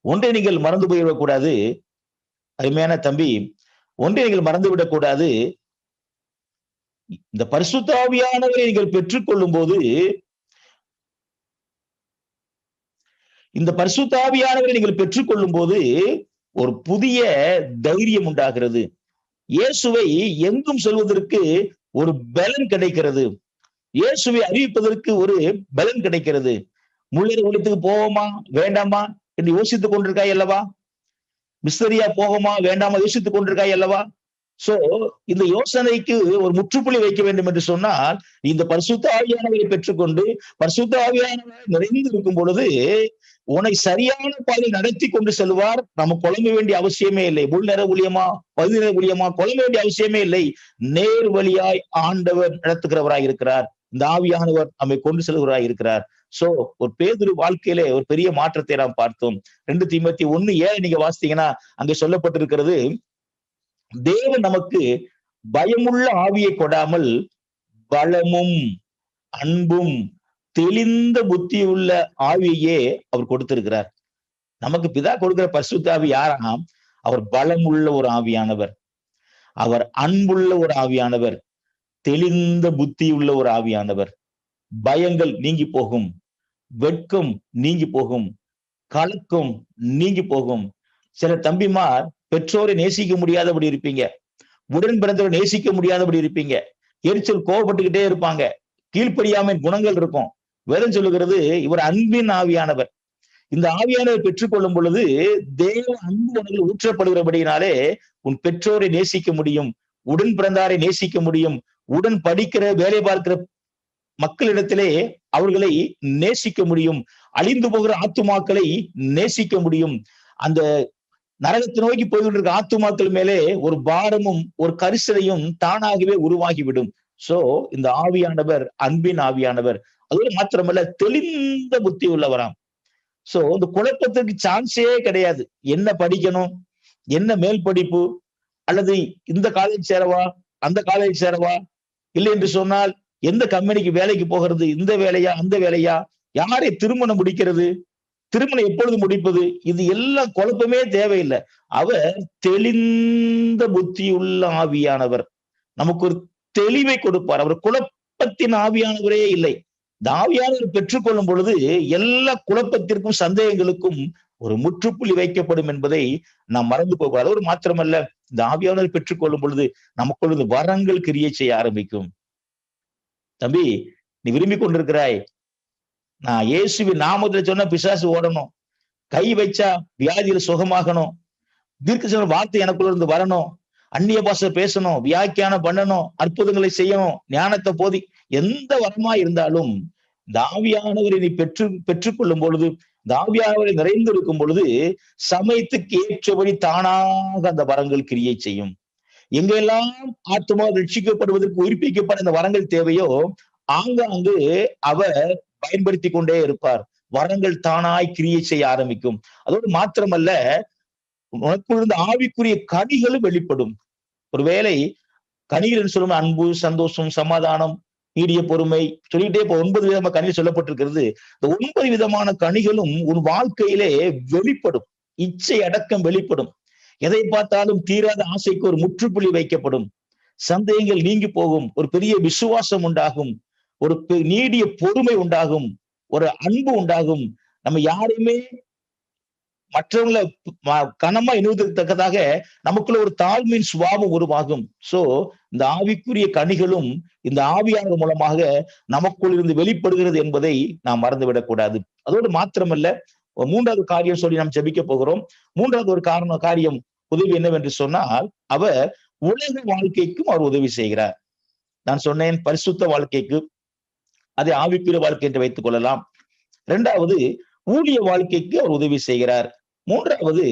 ஒன்றை நீங்கள் மறந்து போய்விடக்கூடாது. அருமையான தம்பி, ஒன்றை நீங்கள் மறந்துவிடக் கூடாது. இந்த பரிசுத்த ஆவியானவரை நீங்கள் பெற்றுக்கொள்ளும் போது, இந்த பரிசுத்த ஆவியானவரை நீங்கள் பெற்றுக்கொள்ளும் போது ஒரு புதிய தைரியம் உண்டாகிறது. இயேசுவை எங்கும் சொல்வதற்கு ஒரு பலன் கிடைக்கிறது. இயேசுவை அறிவிப்பதற்கு ஒரு பலன் கிடைக்கிறது. முள்ளேறு ஊழியத்துக்கு போவோமா வேண்டாமா என்று யோசித்துக் கொண்டிருக்காய் அல்லவா? மிஸ்தரியா போகுமா வேண்டாமா யோசித்துக் கொண்டிருக்காய் அல்லவா? சோ இந்த யோசனைக்கு ஒரு முற்றுப்புள்ளி வைக்க வேண்டும் என்று சொன்னால், இந்த பரிசுத்த ஆவியானவரை பெற்றுக்கொண்டு பரிசுத்த ஆவியானவர் நிறைந்து இருக்கும் பொழுது உன்னை சரியான பாதையில் நடத்தி கொண்டு செல்வார். நம்ம குழம்ப வேண்டிய அவசியமே இல்லை. முள் நிற ஊழியமா, பகுதி நிற ஊழியமா குழம்ப வேண்டிய அவசியமே இல்லை. நேர் வழியாய் ஆண்டவர் நடத்துகிறவராய் இருக்கிறார். இந்த ஆவியானவர் நம்மை கொண்டு செல்கிறவராய் இருக்கிறார். சோ ஒரு பேதுரு வாழ்க்கையிலே ஒரு பெரிய மாற்றத்தை நாம் பார்த்தோம். 2 தீமோத்தேயு 1:7 நீங்க வாசித்தீங்கன்னா அங்கே சொல்லப்பட்டிருக்கிறது, தேவன் நமக்கு பயமுள்ள ஆவியை கொடாமல் பலமும் அன்பும் தெளிந்த புத்தியுள்ள ஆவியே அவர் கொடுத்திருக்கிறார். நமக்கு பிதா கொடுக்கிற பரிசுத்த ஆவி யாராம்? அவர் பலமுள்ள ஒரு ஆவியானவர், அவர் அன்புள்ள ஒரு ஆவியானவர், தெளிந்த புத்தியுள்ள ஒரு ஆவியானவர். பயங்கள் நீங்கி போகும், வெட்கம் நீங்கி போகும், கலக்கம் நீங்கி போகும். சில தம்பிமார் பெற்றோரை நேசிக்க முடியாதபடி இருப்பீங்க, உடன் பிறந்தவரை நேசிக்க முடியாதபடி இருப்பீங்க, எரிச்சல் கோவப்பட்டுக்கிட்டே இருப்பாங்க, கீழ்ப்படியாமை குணங்கள் இருக்கும். வேதம் சொல்லுகிறது இவர் அன்பின் ஆவியானவர். இந்த ஆவியானவர் பெற்றுக்கொள்ளும் பொழுது தேவ அன்பு உனக்கு ஊற்றப்படுகிறபடினாலே உன் பெற்றோரை நேசிக்க முடியும், உடன் பிறந்தாரை நேசிக்க முடியும், உடன் படிக்கிற வேலை பார்க்கிற மக்களிடத்திலே அவர்களை நேசிக்க முடியும், அழிந்து போகிற ஆத்துமாக்களை நேசிக்க முடியும். அந்த நரகத்தை நோக்கி போய்கிட்டு இருக்க ஆத்துமாக்கள் மேலே ஒரு பாரமும் ஒரு கரிசனையும் தானாகவே உருவாகிவிடும். சோ இந்த ஆவியானவர் அன்பின் ஆவியானவர். அதோடு மாத்திரமல்ல தெளிந்த புத்தி உள்ளவராம். சோ இந்த குழப்பத்துக்கு சான்ஸே கிடையாது. என்ன படிக்கணும், என்ன மேல் படிப்பு, அல்லது இந்த காலேஜ் சேரவா அந்த காலேஜ் சேரவா, இல்லை என்று சொன்னால் எந்த கம்பெனிக்கு வேலைக்கு போகிறது, இந்த வேலையா அந்த வேலையா, யாரை திருமணம் முடிக்கிறது, திருமணம் எப்பொழுது முடிப்பது, இது எல்லாம் குழப்பமே தேவையில்லை. அவர் தெளிந்த புத்தி உள்ள ஆவியானவர். நமக்கு ஒரு தெளிவை கொடுப்பார். அவர் குழப்பத்தின் ஆவியானவரே இல்லை. இந்த ஆவியானவர் பெற்றுக்கொள்ளும் பொழுது எல்லா குழப்பத்திற்கும் சந்தேகங்களுக்கும் ஒரு முற்றுப்புள்ளி வைக்கப்படும் என்பதை நாம் மறந்து போகக்கூடாது. ஒரு மாத்திரமல்ல, இந்த ஆவியானவர் பெற்றுக்கொள்ளும் பொழுது நமக்குள்ளது வரங்கள் கிரியை செய்ய ஆரம்பிக்கும். தம்பி, நீ விரும்பி கொண்டிருக்கிறாய், நான் இயேசுவின் நாமத்துல சொன்ன பிசாசு ஓடணும், கை வச்சா வியாதியில சுகமாகணும், தீர்க்கதரிசன வார்த்தை எனக்குள்ள இருந்து வரணும், அந்நிய பாஷை பேசணும், வியாக்கியானம் பண்ணணும், அற்புதங்களை செய்யணும், ஞானத்தை போதி, எந்த வரமா இருந்தாலும் இந்த ஆவியானவரை நீ பெற்றுக்கொள்ளும் பொழுது, இந்த ஆவியானவரை நிறைந்து இருக்கும் பொழுது சமயத்துக்கு ஏற்றபடி தானாக அந்த வரங்கள் கிரியை செய்யும். எங்கெல்லாம் ஆத்மா ரட்சிக்கப்படுவதற்கு உயிர்ப்பிக்கப்பட இந்த வரங்கள் தேவையோ ஆங்காங்கு அவர் பயன்படுத்தி கொண்டே இருப்பார். வரங்கள் தானாய் கிரியை செய்ய ஆரம்பிக்கும். அதோடு மாத்திரமல்ல, உனக்குள்ள ஆவிக்குரிய கனிகளும் வெளிப்படும். ஒருவேளை கனிகள் சொல்லும் அன்பு, சந்தோஷம், சமாதானம், நீடிய பொறுமை சொல்லிட்டே இப்போ 9 விதமான கனிகள் சொல்லப்பட்டிருக்கிறது. இந்த 9 விதமான கனிகளும் உன் வாழ்க்கையிலே வெளிப்படும். இச்சை அடக்கம் வெளிப்படும். எதை பார்த்தாலும் தீராத ஆசைக்கு ஒரு முற்றுப்புள்ளி வைக்கப்படும். சந்தேகங்கள் நீங்கி போகும். ஒரு பெரிய விசுவாசம் உண்டாகும். ஒரு நீடிய பொறுமை உண்டாகும். ஒரு அன்பு உண்டாகும். நம்ம யாரையுமே மற்றவங்களை கனமா எண்ணுவதற்கத்தக்கதாக நமக்குள்ள ஒரு தாழ்மையின் சுபாவம் உருவாகும். சோ இந்த ஆவிக்குரிய கனிகளும் இந்த ஆவியானவர் மூலமாக நமக்குள் இருந்து வெளிப்படுகிறது என்பதை நாம் மறந்துவிடக் கூடாது. அதோடு மாத்திரமல்ல, 3வது காரியம் சொல்லி நாம் ஜெபிக்க போகிறோம். 3வது ஒரு காரியம் உதவி என்னவென்று சொன்னால், அவர் உலக வாழ்க்கைக்கும் அவர் உதவி செய்கிறார். நான் சொன்னேன் பரிசுத்த வாழ்க்கைக்கு, அதை ஆவிக்குரிய வாழ்க்கை என்று வைத்துக் கொள்ளலாம். 2வது ஊழிய வாழ்க்கைக்கு அவர் உதவி செய்கிறார். 3வது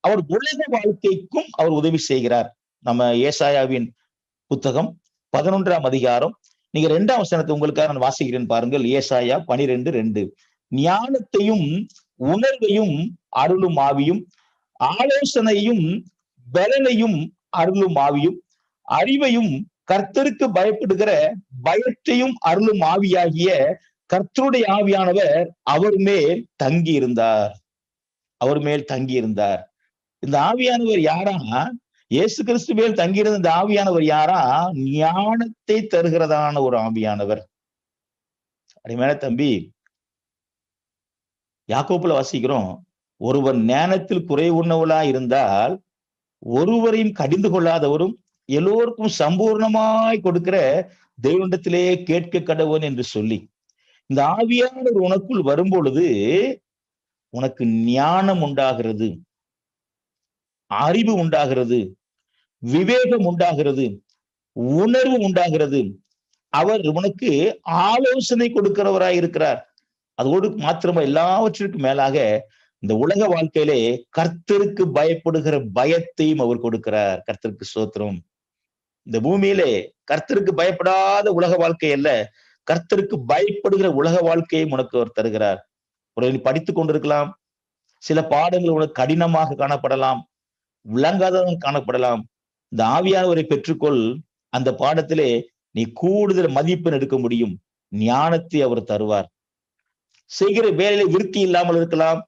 அவர் உலக வாழ்க்கைக்கும் அவர் உதவி செய்கிறார். நம்ம ஏசாயாவின் புத்தகம் 11ஆம் அதிகாரம், நீங்க 2ஆம் வசனத்தை உங்களுக்காக நான் வாசிக்கிறேன் பாருங்கள். ஏசாயா 12:2. ஞானத்தையும் உணர்வையும் அருளும் ஆவியும், ஆலோசனையும் பலனையும் அருளும் ஆவியும், அறிவையும் கர்த்தருக்கு பயப்படுகிற பயத்தையும் அருளும் ஆவியாகிய கர்த்தருடைய ஆவியானவர் அவர் மேல் தங்கி இருந்தார். அவர் மேல் தங்கி இருந்தார். இந்த ஆவியானவர் யாரா? இயேசு கிறிஸ்து மேல் தங்கியிருந்த இந்த ஆவியானவர் யாரா? ஞானத்தை தருகிறதான ஒரு ஆவியானவர். அருமையான தம்பி, யாக்கோப்புல வாசிக்கிறோம், ஒருவன் ஞானத்தில் குறைவுள்ளவளா இருந்தால் ஒருவரையும் கடிந்து கொள்ளாதவரும் எல்லோருக்கும் சம்பூர்ணமாய் கொடுக்கிற தேவனிடத்திலே கேட்க கடவன் என்று சொல்லி, இந்த ஆவியானவர் உனக்குள் வரும்பொழுது உனக்கு ஞானம் உண்டாகிறது, அறிவு உண்டாகிறது, விவேகம் உண்டாகிறது, உணர்வு உண்டாகிறது. அவர் உனக்கு ஆலோசனை கொடுக்கிறவராய் இருக்கிறார். அதோடு மாத்திரமா எல்லாவற்றிற்கும் மேலாக இந்த உலக வாழ்க்கையிலே கர்த்தருக்கு பயப்படுகிற பயத்தையும் அவர் கொடுக்கிறார். கர்த்தருக்கு ஸ்தோத்திரம். இந்த பூமியிலே கர்த்தருக்கு பயப்படாத உலக வாழ்க்கை அல்ல, கர்த்தருக்கு பயப்படுகிற உலக வாழ்க்கையும் உனக்கு அவர் தருகிறார். நீ படித்துக் கொண்டிருக்கலாம், சில பாடங்கள் உனக்கு கடினமாக காணப்படலாம், விளங்காதவங்க காணப்படலாம். இந்த ஆவியானவரை பெற்றுக்கொள், அந்த பாடத்திலே நீ கூடுதல் மதிப்பெண் எடுக்க முடியும். ஞானத்தை அவர் தருவார். செய்கிற வேலையில விருத்தி இல்லாமல் இருக்கலாம்,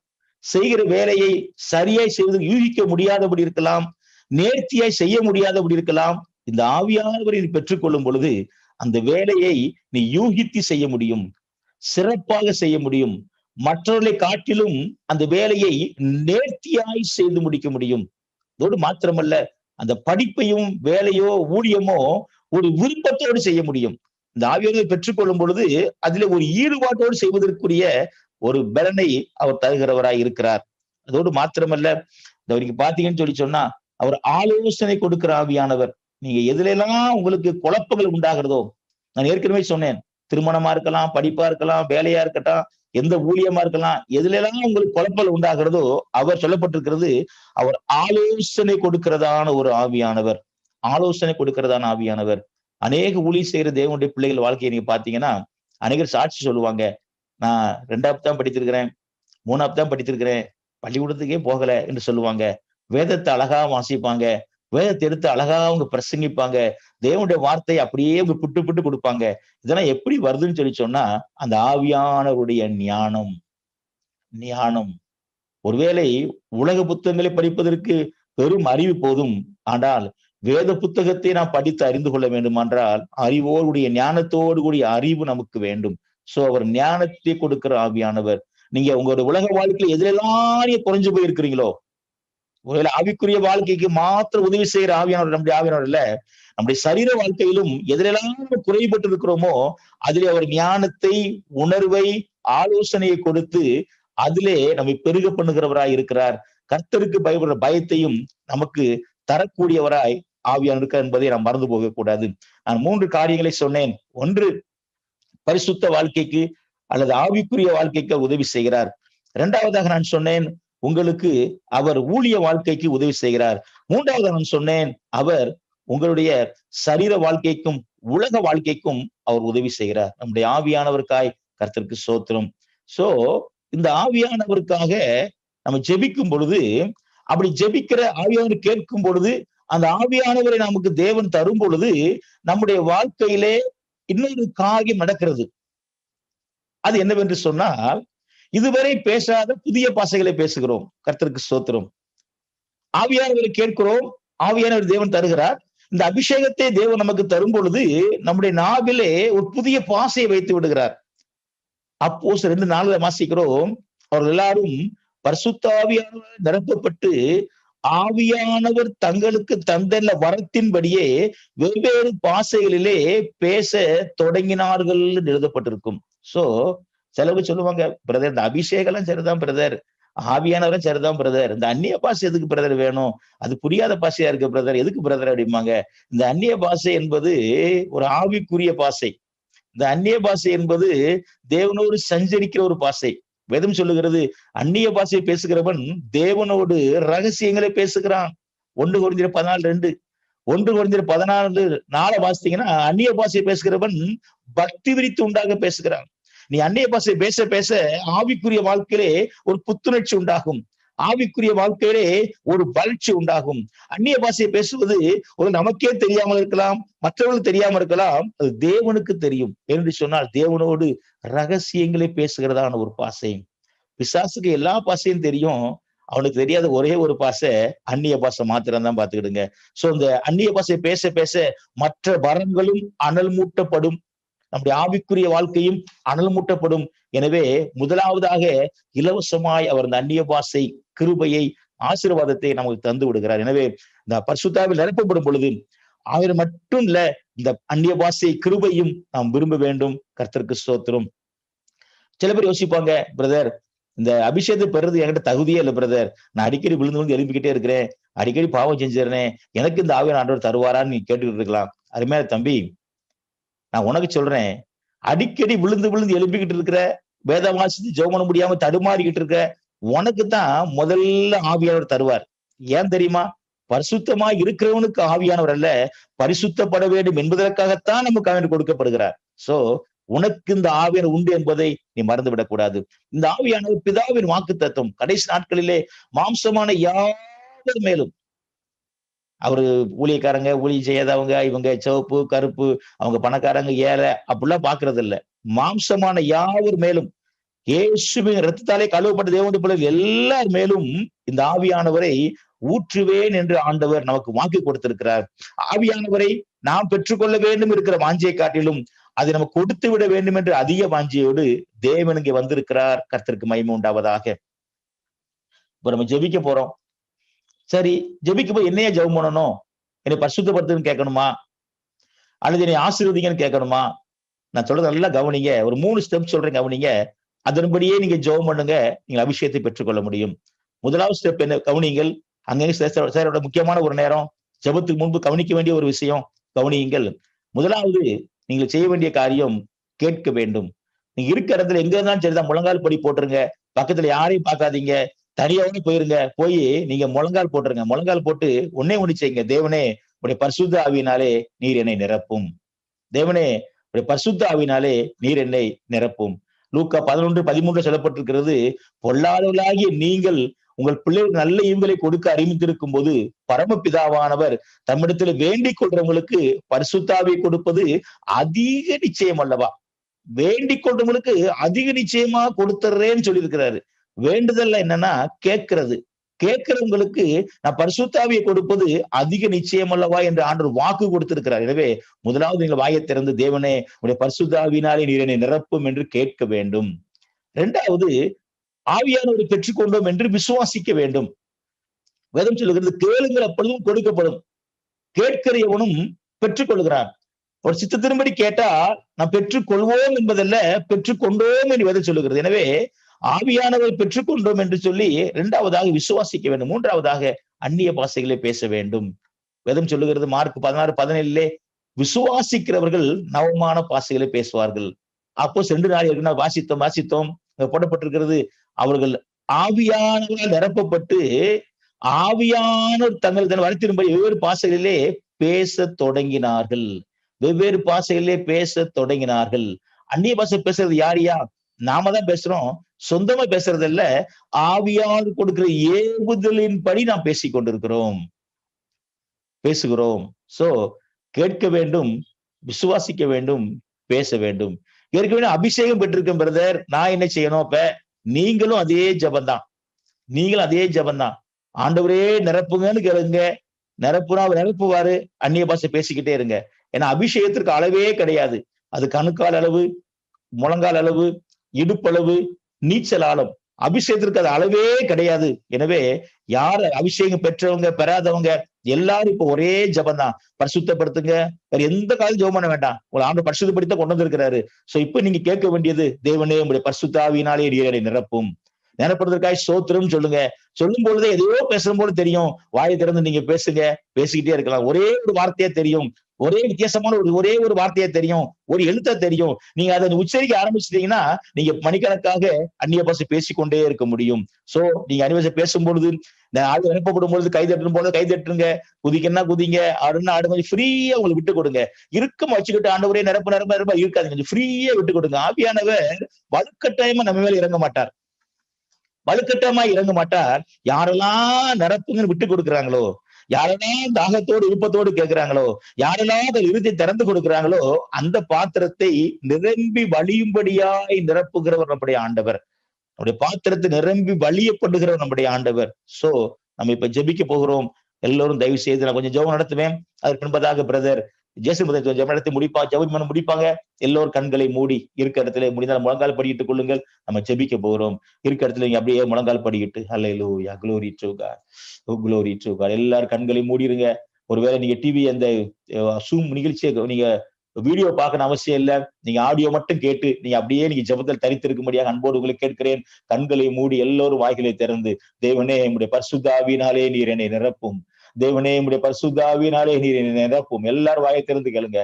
செய்கிற வேலையை சரியாய் செய்வது யூகிக்க முடியாதபடி இருக்கலாம், நேர்த்தியாய் செய்ய முடியாதபடி இருக்கலாம். இந்த ஆவியானவரை நீ பெற்றுக்கொள்ளும் பொழுது அந்த வேலையை நீ யூகித்து செய்ய முடியும், சிறப்பாக செய்ய முடியும், மற்றவர்களை காட்டிலும் அந்த வேலையை நேர்த்தியாய் செய்து முடிக்க முடியும். அதோடு மாத்திரமல்ல, அந்த படிப்பையும் வேலையோ ஊழியமோ ஒரு விருப்பத்தோடு செய்ய முடியும். இந்த ஆவியானவரை பெற்றுக்கொள்ளும் பொழுது அதிலே ஒரு ஈடுபாட்டோடு செய்வதற்குரிய ஒரு பலனை அவர் தருகிறவராய் இருக்கிறார். அதோடு மாத்திரமல்ல, நீங்க பாத்தீங்கன்னு சொன்னா அவர் ஆலோசனை கொடுக்கிற ஆவியானவர். நீங்க எதுல எல்லாம் உங்களுக்கு குழப்பங்கள் உண்டாகிறதோ, நான் ஏற்கனவே சொன்னேன், திருமணமா இருக்கலாம், படிப்பா இருக்கலாம், வேலையா இருக்கட்டும், எந்த ஊழியமா இருக்கலாம், எதுல எல்லாம் உங்களுக்கு குழப்பங்கள் உண்டாகிறதோ அவர் சொல்லப்பட்டிருக்கிறது, அவர் ஆலோசனை கொடுக்கிறதான ஒரு ஆவியானவர். ஆலோசனை கொடுக்கிறதான ஆவியானவர். அநேக ஊழியம் செய்யற தேவனுடைய பிள்ளைகள் வாழ்க்கையை நீங்க பாத்தீங்கன்னா, அநேகர் சாட்சி சொல்லுவாங்க, நான் 2ஆவது தான் படித்திருக்கிறேன், 3ஆவது தான் படித்திருக்கிறேன், பள்ளிக்கூடத்துக்கே போகல என்று சொல்லுவாங்க. வேதத்தை அழகா வாசிப்பாங்க, வேதத்தை எடுத்து அழகா அவங்க பிரசங்கிப்பாங்க, தேவனுடைய வார்த்தையை அப்படியே அவங்க புட்டு புட்டு கொடுப்பாங்க. இதெல்லாம் எப்படி வருதுன்னு சொல்லி சொன்னா, அந்த ஆவியானவருடைய ஞானம். ஞானம். ஒருவேளை உலக புத்தகங்களை படிப்பதற்கு பெரும் அறிவு போதும், ஆனால் வேத புத்தகத்தை நாம் படித்து அறிந்து கொள்ள வேண்டுமென்றால் அறிவோருடைய ஞானத்தோடு கூடிய அறிவு நமக்கு வேண்டும். சோ அவர் ஞானத்தை கொடுக்கிற ஆவியானவர். நீங்க உங்களுடைய உலக வாழ்க்கையில எதிரெல்லாம் குறைஞ்சு போயிருக்கிறீங்களோ, ஒருவேளை ஆவிக்குரிய வாழ்க்கைக்கு மாத்திரம் உதவி செய்யற ஆவியானவர் நம்முடைய ஆவியானவர் இல்ல, நம்முடைய சரீர வாழ்க்கையிலும் எதிரெல்லாம் குறைபட்டு இருக்கிறோமோ அதிலே அவர் ஞானத்தை, உணர்வை, ஆலோசனையை கொடுத்து அதிலே நம்மை பெருக பண்ணுகிறவராய் இருக்கிறார். கர்த்தருக்கு பயப்படுற பயத்தையும் நமக்கு தரக்கூடியவராய் ஆவியானவர் இருக்கிறார் என்பதை நாம் மறந்து போக கூடாது. நான் 3 காரியங்களை சொன்னேன். 1, பரிசுத்த வாழ்க்கைக்கு அல்லது ஆவிக்குரிய வாழ்க்கைக்கு உதவி செய்கிறார். 2ஆவதாக நான் சொன்னேன், உங்களுக்கு அவர் ஊழிய வாழ்க்கைக்கு உதவி செய்கிறார். 3ஆவதாக நான் சொன்னேன், அவர் உங்களுடைய சரீர வாழ்க்கைக்கும் உலக வாழ்க்கைக்கும் அவர் உதவி செய்கிறார். நம்முடைய ஆவியானவருக்காய் கர்த்தருக்கு ஸ்தோத்திரம். சோ இந்த ஆவியானவருக்காக நம்ம ஜெபிக்கும் பொழுது, அப்படி ஜெபிக்கிற ஆவியானவர் கேட்கும் பொழுது அந்த ஆவியானவரை நமக்கு தேவன் தரும் பொழுது நம்முடைய வாழ்க்கையிலே இன்னொரு காரியம் நடக்கிறது. அது என்னவென்று சொன்னால், இதுவரை பேசாத புதிய பாஷைகளை பேசுகிறோம். கர்த்தருக்கு ஸ்தோத்திரம். ஆவியானவரை கேட்கிறோம், ஆவியானவர் தேவன் தருகிறார். இந்த அபிஷேகத்தை தேவன் நமக்கு தரும் பொழுது நம்முடைய நாவிலே ஒரு புதிய பாஷையை வைத்து விடுகிறார். அப்போஸ்தலர் 2:4 வாசிக்கிறோம், அவர்கள் எல்லாரும் பரிசுத்த ஆவியானவரால் நிரப்பப்பட்டு ஆவியானவர் தங்களுக்கு தந்துள்ள வரத்தின்படியே வெவ்வேறு பாஷைகளிலே பேச தொடங்கினார்கள் என்று எழுதப்பட்டிருக்கும். சோ சிலவு சொல்லுவாங்க, பிரதர் இந்த அபிஷேகம் எல்லாம் சரிதான் பிரதர், ஆவியானவரும் சரிதான் பிரதர், இந்த அந்நிய பாஷை எதுக்கு பிரதர் வேணும், அது புரியாத பாஷையா இருக்கு பிரதர், எதுக்கு பிரதர் அப்படிம்பாங்க. இந்த அந்நிய பாஷை என்பது ஒரு ஆவிக்குரிய பாஷை. இந்த அந்நிய பாஷை என்பது தேவனோடு சஞ்சரிக்கிற ஒரு பாஷை. வேதம் சொல்லுகிறது, அந்நிய பாஷையை பேசுகிறவன் தேவனோடு ரகசியங்களை பேசுகிறான். 1 கொரிந்தியர் 14:2, 1 கொரிந்தியர் 14:4 வாசித்தீங்கன்னா, அந்நிய பாஷையை பேசுகிறவன் பக்தி விரித்து உண்டாக பேசுகிறான். நீ அந்நிய பாஷை பேச பேச ஆவிக்குரிய வாழ்க்கையிலே ஒரு புத்துணர்ச்சி உண்டாகும், ஆவிக்குரிய வாழ்க்கையிலே ஒரு வளர்ச்சி உண்டாகும். அந்நிய பாஷையை பேசுவது ஒரு நமக்கே தெரியாமல் இருக்கலாம், மற்றவர்களுக்கு தெரியாமல் இருக்கலாம், அது தேவனுக்கு தெரியும். என்று சொன்னால் தேவனோடு ரகசியங்களை பேசுகிறதான ஒரு பாஷை. பிசாசுக்கு எல்லா பாஷையும் தெரியும், அவனுக்கு தெரியாத ஒரே ஒரு பாஷை அந்நிய பாஷை மாத்திரம் தான். பாத்துக்கிடுங்க. சோ இந்த அந்நிய பாஷை பேச பேச மற்ற வரங்களும் அனல் மூட்டப்படும், நம்முடைய ஆவிக்குரிய வாழ்க்கையும் அனல் மூட்டப்படும். எனவே முதலாவதாக இலவசமாய் அவர் இந்த அந்நிய பாஷை கிருபையை, ஆசீர்வாதத்தை நமக்கு தந்து விடுகிறார். எனவே இந்த பரிசுத்தாவில் நிரப்பப்படும் பொழுது அவர் மட்டும் இல்ல, இந்த அந்நிய பாஷை கிருபையும் நாம் விரும்ப வேண்டும். கர்த்தருக்கு ஸ்தோத்திரம். சில பேர் யோசிப்பாங்க, பிரதர் இந்த அபிஷேகத்தை பெறுறது என்கிட்ட தகுதியே இல்லை பிரதர், நான் அடிக்கடி விழுந்து விழுந்து எழுப்பிக்கிட்டே இருக்கிறேன், அடிக்கடி பாவம் செஞ்சிடறேன், எனக்கு இந்த ஆவியான ஆண்டவர் தருவாரான்னு நீ கேட்டுக்கிட்டு இருக்கலாம். அருமையான தம்பி, நான் உனக்கு சொல்றேன், அடிக்கடி விழுந்து விழுந்து எழுப்பிக்கிட்டு இருக்கிற, வேதம் வாசித்து ஜெபம் பண்ண முடியாம தடுமாறிக்கிட்டு இருக்க உனக்கு தான் முதல்ல ஆவியானவர் தருவார். ஏன் தெரியுமா? பரிசுத்தமா இருக்கிறவனுக்கு ஆவியானவர் அல்ல, பரிசுத்தப்பட வேண்டும் என்பதற்காகத்தான் நமக்கு ஆவியானவர் கொடுக்கப்படுகிறார். சோ உனக்கு இந்த ஆவியானவர் உண்டு என்பதை நீ மறந்து விடக்கூடாது. இந்த ஆவியானவர் பிதாவின் வாக்குத்தத்தம். கடைசி நாட்களிலே மாம்சமான யாவர் மேலும், அவரு ஊழியக்காரங்க, ஊழியம் செய்யாதவங்க, இவங்க சிவப்பு கருப்பு, அவங்க பணக்காரங்க ஏழை அப்படிலாம் பாக்குறது இல்ல. மாம்சமான யாவர் மேலும், இயேசுவின் இரத்தத்தாலே கழுவப்பட்ட தேவனுடைய பிள்ளைகள் எல்லார் மேலும் இந்த ஆவியானவரை ஊற்றுவேன் என்று ஆண்டவர் நமக்கு வாக்கு கொடுத்திருக்கிறார். ஆவியானவரை நாம் பெற்றுக்கொள்ள வேண்டும் இருக்கிற வாஞ்சியை காட்டிலும் அதை நமக்கு கொடுத்து விட வேண்டும் என்று அதிக வாஞ்சியோடு தேவன் இங்கே வந்திருக்கிறார். கர்த்தருக்கு மகிமை உண்டாவதாக. இப்ப நம்ம ஜெபிக்க போறோம். சரி, ஜெபிக்க போய் என்னைய ஜெபம் பண்ணணும், என்னை பரிசுத்தப்படுத்துன்னு கேட்கணுமா, அல்லது என்னை ஆசீர்வதிங்கன்னு கேட்கணுமா? நான் சொல்றது நல்லா கவனிங்க. ஒரு 3 ஸ்டெப் சொல்றேன், கவனிங்க. அதன்படியே நீங்க ஜெபம் பண்ணுங்க, நீங்க அபிஷேகத்தை பெற்றுக்கொள்ள முடியும். முதலாவது ஸ்டெப் என்ன கவனிங்கள். அங்கே சாரோட முக்கியமான ஒரு நேரம், ஜெபத்துக்கு முன்பு கவனிக்க வேண்டிய ஒரு விஷயம் கவனியுங்கள். முதலாவது நீங்கள் செய்ய வேண்டிய காரியம் கேட்க வேண்டும். நீங்க இருக்கிற இடத்துல எங்க இருந்தாலும் சரிதான், முழங்கால் படி போட்டுருங்க. பக்கத்துல யாரையும் பார்க்காதீங்க, தனியாவே போயிருங்க. போய் நீங்க முழங்கால் போட்டுருங்க. முழங்கால் போட்டு ஒன்னே ஒண்ணு செய்யுங்க. தேவனே, உடைய பரிசுத்த ஆவியினாலே நீர் என்னை நிரப்பும். தேவனே, உடைய பரிசுத்த ஆவியினாலே நீர் என்னை நிரப்பும். லூக்கா 11:13 சொல்லப்பட்டிருக்கிறது, பொல்லாதவர்களாகிய நீங்கள் உங்கள் பிள்ளைகளுக்கு நல்ல ஈவுகளை கொடுக்க அறிவித்திருக்கும் போது பரமபிதாவானவர் தம்மிடத்துல வேண்டிக் கொள்றவங்களுக்கு பரிசுத்தாவியை கொடுப்பது அதிக நிச்சயம் அல்லவா? வேண்டிக் கொள்றவங்களுக்கு அதிக நிச்சயமா கொடுத்துறேன்னு சொல்லியிருக்கிறாரு. வேண்டுதல்ல என்னன்னா கேட்கிறது. கேட்கிறவங்களுக்கு நான் பரிசுத்தாவியை கொடுப்பது அதிக நிச்சயம் அல்லவா என்று ஆண்டவர் வாக்கு கொடுத்திருக்கிறார். எனவே முதலாவது நீங்கள் வாயை திறந்து, தேவனே உடைய பரிசுத்தாவியினாலே நீர் என்னை நிரப்பும் என்று கேட்க வேண்டும். 2வது, ஆவியானவரை பெற்றுக்கொண்டோம் என்று விசுவாசிக்க வேண்டும். வேதம் சொல்லுகிறது, கேளுங்கள் அப்பொழுதும் கொடுக்கப்படும், கேட்கிற எவனும் பெற்றுக்கொள்கிறான். ஒரு சித்தத்தின்படி கேட்டா நாம் பெற்றுக்கொள்வோம் என்பதல்ல, பெற்றுக்கொண்டோம் என்று வேதம் சொல்லுகிறது. எனவே ஆவியானவரை பெற்றுக்கொண்டோம் என்று சொல்லி 2வதாக விசுவாசிக்க வேண்டும். 3வதாக அந்நிய பாஷைகளை பேச வேண்டும். வேதம் சொல்லுகிறது மார்க் 16:17 விசுவாசிக்கிறவர்கள் நவமான பாஷைகளை பேசுவார்கள். அப்போ 2 வாசித்தோம் போடப்பட்டிருக்கிறது, அவர்கள் ஆவியானவரால் நிரப்பப்பட்டு ஆவியானவர் தங்கள் வரத்தின்படி வெவ்வேறு பாஷைகளிலே பேச தொடங்கினார்கள். வெவ்வேறு பாஷைகளிலே பேச தொடங்கினார்கள். அந்நிய பாஷை பேசுறது யாரியா? நாம தான் பேசுறோம். சொந்தமா பேசுறது இல்ல, ஆவியானவர் கொடுக்கிற ஏவுதலின்படி நாம் பேசிக் கொண்டிருக்கிறோம். பேசுகிறோம். சோ கேட்க வேண்டும், விசுவாசிக்க வேண்டும், பேச வேண்டும். ஏற்கனவே அபிஷேகம் பெற்றிருக்கேன் பிரதர், நான் என்ன செய்யணும்? அப்ப நீங்களும் அதே ஜபம்தான், நீங்களும் அதே ஜபம்தான். ஆண்டவரே நிரப்புங்கன்னு கேளுங்க, நிரப்புனா அவர் நிரப்புவாரு. அந்நிய பாஷை பேசிக்கிட்டே இருங்க. ஏன்னா அபிஷேகத்திற்கு அளவே கிடையாது. அது கணுக்கால் அளவு, முழங்கால் அளவு, இடுப்பளவு, நீச்சல் ஆழம். அபிஷேகத்திற்கு அது அளவே கிடையாது. எனவே யார் அபிஷேகம் பெற்றவங்க பெறாதவங்க எல்லாரும் இப்ப ஒரே ஜபம் தான். பரிசுத்தப்படுத்துங்க. வேற எந்த காலம் ஜெபம் பண்ண வேண்டாம். உங்களை ஆண்டு பரிசுத்தப்படுத்த கொண்டு வந்திருக்கிறாரு. சோ இப்ப நீங்க கேட்க வேண்டியது, தேவனே உங்களுடைய பரிசுத்த ஆவியினாலே நீரை நிரப்பும். நிரப்புறதுக்காக ஸ்தோத்திரம் சொல்லுங்க. சொல்லும் பொழுதே எதையோ பேசுற போல தெரியும். வாயை திறந்து நீங்க பேசுங்க, பேசிக்கிட்டே இருக்கலாம். ஒரே ஒரு வார்த்தையா தெரியும், ஒரே வித்தியாசமான ஒரே ஒரு வார்த்தையா தெரியும், ஒரு எழுத்தா தெரியும். நீங்க அதை உச்சரிக்க ஆரம்பிச்சிட்டீங்கன்னா நீங்க மணிக்கணக்காக அந்நிய பாஷை பேசிக்கொண்டே இருக்க முடியும். சோ நீங்க அந்நிய பாஷை பேசும்பொழுது, ஆடு அனுப்பப்படும் பொழுது கை தட்டணும் போது கை தட்டுங்க, குதிக்கன்னா குதிங்க, ஆடுன்னா ஆடு, கொஞ்சம் ஃப்ரீயா உங்களுக்கு விட்டு கொடுங்க. இறுக்கமா வச்சுக்கிட்டு ஆண்டவரே நிரப்பு நிரம்ப நிரம்ப இருக்காது, கொஞ்சம் ஃப்ரீயா விட்டு கொடுங்க. ஆவியானவர் வலுக்கட்டாயமா நம்ம மேல இறங்க மாட்டார், வலுக்கட்டமா இறங்க மாட்டார். யாரெல்லாம் நிரப்புங்கன்னு விட்டு கொடுக்குறாங்களோ, யாரெல்லாம் தாகத்தோடு விருப்பத்தோடு கேட்கிறாங்களோ, யாரெல்லாம் அதை இறுதி திறந்து கொடுக்கிறாங்களோ, அந்த பாத்திரத்தை நிரம்பி வழியும்படியாய் நிரப்புகிறவர் நம்முடைய ஆண்டவர். நம்முடைய பாத்திரத்தை நிரம்பி வழியப்படுகிறவர் நம்முடைய ஆண்டவர். சோ நம்ம இப்ப ஜெபிக்க போகிறோம். எல்லோரும் தயவு செய்து, நான் கொஞ்சம் ஜெபம் நடத்துவேன். அதற்கு பின்பதாக பிரதர் ஜேசன் ஜெபம் நடத்தி ஜெபம் முடிப்பாங்க. எல்லோரும் கண்களை மூடி இருக்க இடத்துல முடிந்தால் முழங்கால் படிக்கிட்டுக் கொள்ளுங்கள். நம்ம ஜெபிக்க போகிறோம். இருக்க இடத்துல நீங்க அப்படியே முழங்கால் படிக்கிட்டு ஹல்லேலூயா, glory to God, glory to God. எல்லாரும் கண்களை மூடிருங்க. ஒருவேளை நீங்க டிவி அந்த சூம் நிகழ்ச்சியை நீங்க வீடியோ பார்க்கணும் அவசியம் இல்ல, நீங்க ஆடியோ மட்டும் கேட்டு நீங்க அப்படியே நீங்க ஜெபத்தில் தரித்திருக்கும்படியாக அன்போடு உங்களை கேட்கிறேன். கண்களை மூடி எல்லோரும் வாய்களை திறந்து, தேவனே உம்முடைய பரிசுத்த ஆவியினாலே நீர் என்னை நிரப்பும், தேவனே உம்முடைய பரிசுத்த ஆவியினாலே நீர் என்னை நிரப்பும். எல்லாரும் வாயை திறந்து கேளுங்க.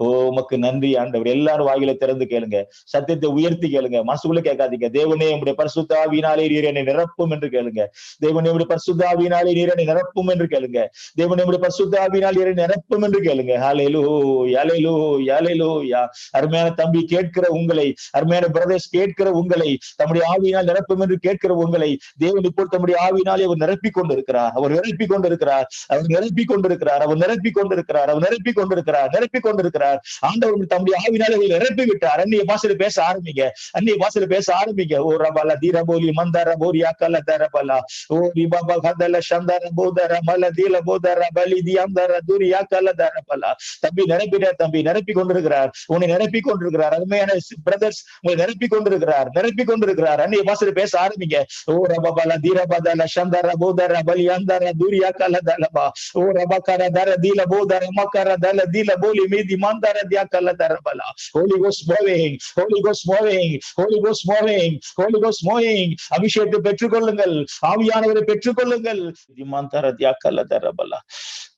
ஓ உமக்கு நன்றி ஆண்டவர். எல்லாரும் வாயிலை திறந்து கேளுங்க, சத்தியத்தை உயர்த்தி கேளுங்க, மனசுக்குள்ள கேட்காதீங்க. தேவனே உம்முடைய பரிசுத்த ஆவியினாலே நீர் என்னை நிரப்பும் என்று கேளுங்க. தேவனே உம்முடைய பரிசுத்த ஆவியினாலே நீர் என்னை நிரப்பும் என்று கேளுங்க. தேவனே உம்முடைய பரிசுத்த ஆவியினால் நீர் நிரப்பும் என்று கேளுங்க. ஹல்லேலூயா, ஹல்லேலூயா, ஹல்லேலூயா. அருமையான தம்பி கேட்கிற உங்களை, அருமையான பிரதர்ஸ் கேட்கிற உங்களை, தம்முடைய ஆவியினால் நிரப்பும் என்று கேட்கிற உங்களை தேவன் இப்போ தம்முடைய ஆவியினாலே அவர் நிரப்பிக் கொண்டிருக்கிறார், அவர் நிரப்பிக் கொண்டிருக்கிறார், அவர் நிரப்பிக் கொண்டிருக்கிறார், அவர் நிரப்பிக் கொண்டிருக்கிறார், அவர் நிரப்பிக் கொண்டிருக்கிறார், நிரப்பிக் கொண்டிருக்கிறார். ஆண்டவர் தம்முடைய ஆவியினாலே நிரப்பி விட்டார். அந்நிய பாஷையில பேச ஆரம்பிங்க, அந்நிய பாஷையில பேச ஆரம்பிங்க. ஓ ரபல தீரபோலி மந்தர போரியா கல தரபல, ஓ ரிபாபா கதல சந்தர போதர மல தீல போதர பலி தியந்தர துரியா கல தரபல. தம்பி நிரப்பிட்டார், தம்பி நிரப்பிக் கொண்டிருக்கிறார், உன்னை நிரப்பிக் கொண்டிருக்கிறார். அருமையான பிரதர்ஸ் உங்களை நிரப்பிக் கொண்டிருக்கிறார், நிரப்பிக் கொண்டிருக்கிறார். அந்நிய பாஷையில பேச ஆரம்பிங்க. ஓ ரபல தீரபதல சந்தர போதர பலி அந்தர துரியா கல தலபா, ஓ ரபகர தர தீல போதர மக்கர தல தீல போலி மீதி மந்தர தியா கல தரபலா. Holy Ghost moving, Holy Ghost moving, Holy Ghost moving, Holy Ghost moving. அபிஷேகத்தை பெற்றுக்கொள்ளுங்கள், ஆவியானவரை பெற்றுக்கொள்ளுங்கள். திமந்தர தியா கல தரபலா.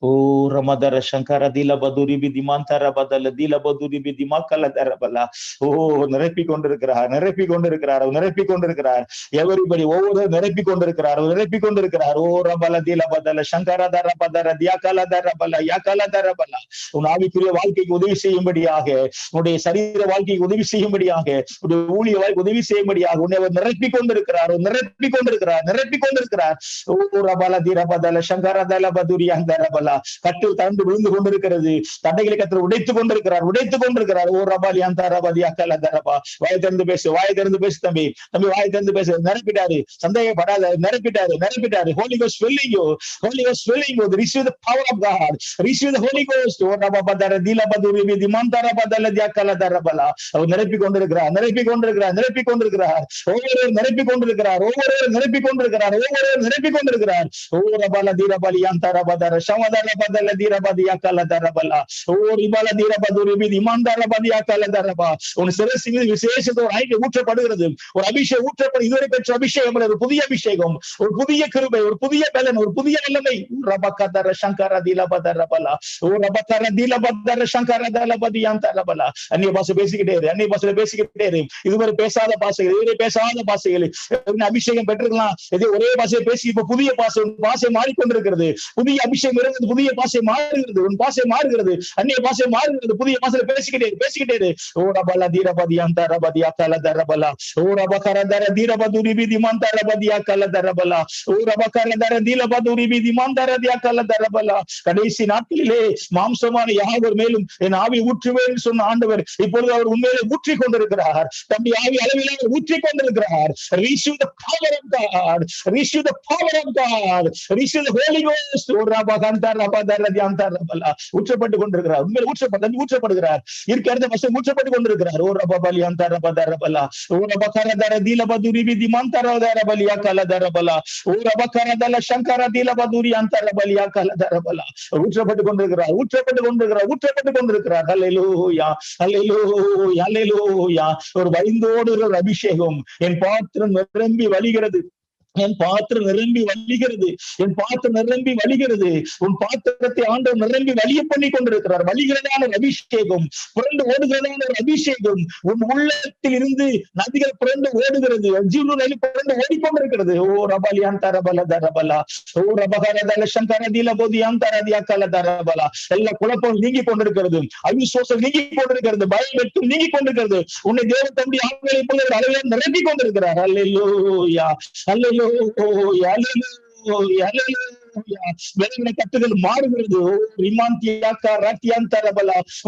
ஓ ரமதர சங்கர தீல பதுரி திமந்தர பதல தீல பதுரி திமக்கல தரபலா. ஓ நிரப்பிக் கொண்டிருக்கிறார், நிரப்பிக் கொண்டிருக்கிறார், நிரப்பிக் கொண்டிருக்கிறார். எவரிபடி ஒவ்வொரு நிரப்பிக் கொண்டிருக்கிறார், நிரப்பிக் கொண்டிருக்கிறார். ஓ ரபல தீல பதல சங்கர தர பதர தியா கல தரபல யா கல தரபல. உன் ஆவிக்குரிய வாழ்க்கைக்கு உதவி செய்யும்படியாக, உன்னுடைய சரீர வாழ்க்கைக்கு உதவி செய்யும்படியாக, உன்னுடைய ஊழிய வாழ்க்கை உதவி செய்யும்படியாக உன்னை அவர் நிரப்பிக் கொண்டிருக்கிறார், நிரப்பிக் கொண்டிருக்கிறார், நிரப்பிக் கொண்டிருக்கிறார். ஓ ரபல தீரபதல சங்கர தல பதுரி அந்த ரபல. கட்டில் தண்டு விழுந்து கொண்டிருக்கிறது, தண்டைகளை கத்தர் உடைத்துக் கொண்டிருக்கிறார், உடைத்துக் கொண்டிருக்கிறார். ஓ ரபாலி அந்த ரபதி அக்கல தரபா. வாயை திறந்து பேசு, வாயை திறந்து பேசு தம்பி, தம்பி வாயை திறந்து பேசு. நிரப்பிட்டாரு, சந்தேகப்படாத, நிரப்பிட்டாரு, நிரப்பிட்டாரு. Holy Ghost filling you, Holy Ghost filling you. Receive the power of God, receive the Holy Ghost. ஓ ரபபதர தீல பதுரி விதி மந்தர பதல தியக்கல தரபலா. அவர் நிரப்பிக் கொண்டிருக்கிறார், நிரப்பிக் கொண்டிருக்கிறார், நிரப்பிக் கொண்டிருக்கிறார். ஒவ்வொருவர் நிரப்பிக் கொண்டிருக்கிறார், ஒவ்வொருவர் நிரப்பிக் கொண்டிருக்கிறார், ஒவ்வொருவர் நிரப்பிக் கொண்டிருக்கிறார். ஓ ரபல தீரபலி அந்த ரபதர சமதர பதல தீரபதி அக்கல தரபலா. ஓ ரிபல தீரபதுரி விதி மந்தர பதி அக்கல தரபா. உன் சிரசின் மீது விசேஷத்த ஒரு ஐக்கியம் ஊற்றப்படுகிறது, ஒரு அபிஷேகம் ஊற்றப்படும். இதுவரை பெற்ற அபிஷேகம், ஒரு புதிய அபிஷேகம், ஒரு புதிய கிருபை, ஒரு புதிய பலன், ஒரு புதிய வல்லமை. ரபகதர சங்கர தீலபதரபலா. ஓ ரபகர தீலபதர சங்கர தலபதி அந்தரபலா. அந்நிய பாஷை பேசிக்கிட்டே இரு, அந்நிய பாஷையில பேசிக்கிட்டே இரு. இதுவரை பேசாத பாஷைகள், இதுவரை பேசாத பாஷைகள், அபிஷேகம் பெற்றிருக்கலாம். ஒரே பாஷையை பேசி இப்ப புதிய பாஷை மாறிக்கொண்டிருக்கிறது. புதிய அபிஷேகம் இருந்து புதிய பாஷை மாறுகிறது, உன் பாஷை மாறுகிறது, அந்நிய பாஷை மாறுகிறது, புதிய பாஷையில பேசிக்கிட்டே ஓ ரபலா தீரபதி அந்த ரபதியா கல தரபலா ஓ ரபகர தர தீரபதுரி விதி மந்த ரபதியா கல தரபலா ஓ ரபகர தர தீலபதுரி விதி மந்த ரதியா கல தரபலா. கடைசி நாட்களிலே மாம்சமான யாவர் மேலும் என் ஆவி ஊற்றுவேன் சொன்ன ஆண்டவர் இப்பொழுது அவர் உண்மையிலே ஊற்றி கொண்டிருக்கிறார். தம்முடைய ஆவி அளவில் ஊற்றி கொண்டிருக்கிறார். Receive the power of God. Receive the power of God. Receive the Holy Ghost. ஊற்றப்பட்டு கொண்டிருக்கிறார். உண்மையில் ஊற்றப்படுகிறார். இருக்க இடத்த வசம் ஊற்றப்பட்டு கொண்டிருக்கிறார். ஓ ரபபலி அந்த ரபதரபலா ஓ ரபகரதர தீலபதுரி விதி மந்தரதரபலியா கலதரபலா ஓ ரபகரதல சங்கர தீலபதுரி அந்தரபலியா கலதரபலா. ஊற்றப்பட்டு கொண்டிருக்கிறார். ஹல்லேலூயா, ஹல்லேலூயா, ஹல்லேலூயா. ஒரு வழிந்தோடு ஒரு அபிஷேகம் என் பாத்திரம் நிரம்பி வழிகிறது. என் பாத்திரம் நிரம்பி வழிகிறது. என் பாத்திரம் நிரம்பி வழிகிறது. உன் பாத்திரத்தை ஆண்டவர் நிரம்பி வழிய பண்ணி கொண்டிருக்கிறார். வழிகிறதான ஒரு அபிஷேகம், புரண்டு ஓடுகிறதான ஒரு அபிஷேகம் உன் உள்ளத்தில் இருந்து நதிகள் புரண்டு ஓடுகிறது. புரண்டு ஓடிக்கொண்டிருக்கிறது. ஓ ரபலியான் தரபல தரபலா ஓ ரபகரதல சங்கரதில போதியான் தரதியா கல தரபலா. எல்லா குழப்பம் நீங்கி கொண்டிருக்கிறது. அவிசுவாசம் நீங்கி கொண்டிருக்கிறது. பயம் வெட்கம் நீங்கி கொண்டிருக்கிறது. உன்னை தேவன் தம்பி ஆண்களை போல அளவில் நிரம்பி கொண்டிருக்கிறார். அல்லேலூயா, அல்லேலூயா, பலவீன கட்டுகள் மாறுகிறது.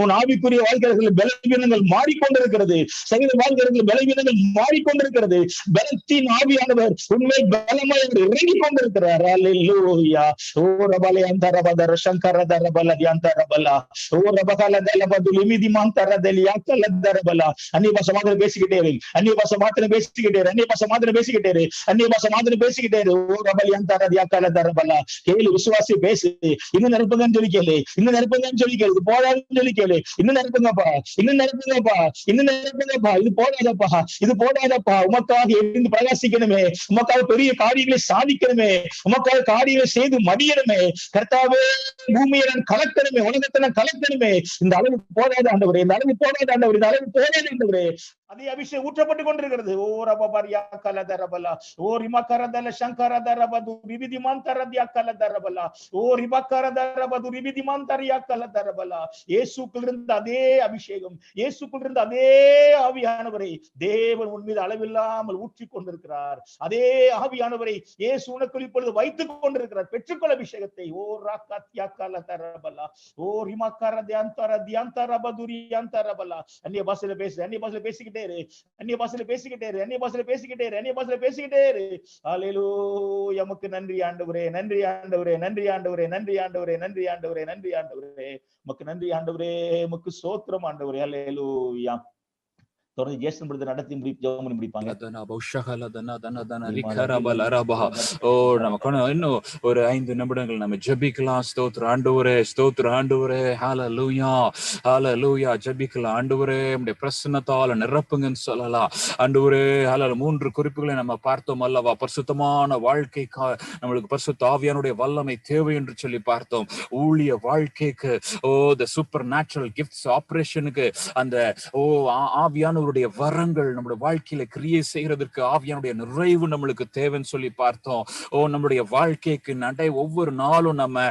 உன் ஆவிக்குரிய வாழ்க்கைகள் பலவீனங்கள் மாறிக்கொண்டிருக்கிறது. சரீர வாழ்க்கைகள் பலவீனங்கள் மாறிக்கொண்டிருக்கிறது. பலத்தின் ஆவியானவர் உண்மை பலமாய் இறங்கி கொண்டிருக்கிறார். அல்லேலூயா. ஓ ரபலே அந்தரபதர சங்கரதர பலதி அந்தரபலா ஓ ரபகல தலபது லிமிதி மந்தரதலியா கலதரபலா. அந்நிய பாஷை மாத்திரம் பேசிக்கிட்டே இரு. அந்நிய பாஷை மாத்திரம் பேசிக்கிட்டே இரு. அந்நிய பாஷை மாத்திரம் பேசிக்கிட்டே இரு. அந்நிய பாஷை மாத்திரம் பேசிக்கிட்டே இரு. ஓ ரபலி அந்தரதியா கலதரபலா. கேளு, விசுவாசி பேசு. இன்னும் நிரப்புங்கன்னு சொல்லி கேளு. இன்னும் நிரப்புங்கன்னு சொல்லி கேளு. இது போதாதுன்னு சொல்லி கேளு. இன்னும் நிரப்புங்கப்பா, இன்னும் நிரப்புங்கப்பா, இன்னும் நிரப்புங்கப்பா. இது போதாதப்பா, இது போதாதப்பா. உமக்காக எழுந்து பிரகாசிக்கணுமே, உமக்காக பெரிய காரியங்களை சாதிக்கணுமே, உமக்காக காரியங்களை செய்து மடியணுமே. கர்த்தாவே, பூமியை நான் கலக்கணுமே, உலகத்தை நான் கலக்கணுமே. இந்த அளவு போதாத ஆண்டவரே, இந்த அளவு போதாத ஆண்டவரே, இந்த அளவு போதாத ஆண்டவரே. அதே அபிஷேகம் ஊற்றப்பட்டு கொண்டிருக்கிறது. ஓ ரபபரியா கலதரபலா ஓ ரிமகரதல சங்கரதரபது விவிதி மந்தரதியா கலதரபலா ஓ ரிமகரதரபது விவிதி மந்தரியா கலதரபலா. இயேசுக்குள் இருந்த அதே அபிஷேகம், இயேசுக்குள் இருந்த அதே ஆவியானவரை தேவன் உன் மீது அளவில்லாமல் ஊற்றி கொண்டிருக்கிறார். அதே ஆவியானவரை இயேசு உனக்குள் இப்பொழுது வைத்துக் கொண்டிருக்கிறார். பெற்றுக்கொள் அபிஷேகத்தை. ஓ ராகத்யா கலதரபலா ஓ ரிமகரதியந்தரதியந்தரபதுரி அந்தரபலா. அந்நிய பாஷையில பேசு, அந்நிய பாஷையில பேசிக்கிட்டே இரு. அந்நிய பாஷையில பேசிக்கிட்டே இரு. அந்நிய பாஷையில பேசிக்கிட்டே இரு. அந்நிய பாஷையில பேசிக்கிட்டே இரு. அல்லேலூயா. உமக்கு நன்றி ஆண்டவரே, நன்றி ஆண்டவரே, நன்றி ஆண்டவரே, நன்றி ஆண்டவரே, நன்றி ஆண்டவரே, நன்றி ஆண்டவரே. உமக்கு நன்றி ஆண்டவரே, உமக்கு ஸ்தோத்திரம் ஆண்டவரே. அல்லேலூயா. தொடர்ந்து ஜேசன் பிரதர் நடத்தி ஜெபம் பண்ணி முடிப்பாங்க. ஓ நமக்கு இன்னும் ஒரு 5 நிமிடங்கள் நம்ம ஜெபிக்கலாம். ஸ்தோத்திர ஆண்டவரே, ஸ்தோத்திர ஆண்டவரே. ஹல்லேலூயா, ஹல்லேலூயா. ஜெபிக்கலாம். ஆண்டவரே, உம்முடைய பிரசன்னத்தால நிரப்புங்கன்னு சொல்லலாம். ஆண்டவரே, ஹல்லேலூயா. 3 குறிப்புகளை நம்ம பார்த்தோம் அல்லவா? பரிசுத்தமான வாழ்க்கைக்கு நம்மளுக்கு பரிசுத்த ஆவியானுடைய வல்லமை தேவை என்று சொல்லி பார்த்தோம். ஊழிய வாழ்க்கைக்கு தி சூப்பர் நேச்சுரல் கிஃப்ட்ஸ் ஆபரேஷனுக்கு அந்த ஆவியானவருடைய வரங்கள் நம்முடைய வாழ்க்கையில கிரியை செய்யறதுக்கு ஆவியானுடைய நிறைவு நம்மளுக்கு தேவைன்னு சொல்லி பார்த்தோம். நம்முடைய வாழ்க்கைக்கு ஒவ்வொரு நாளும் நம்ம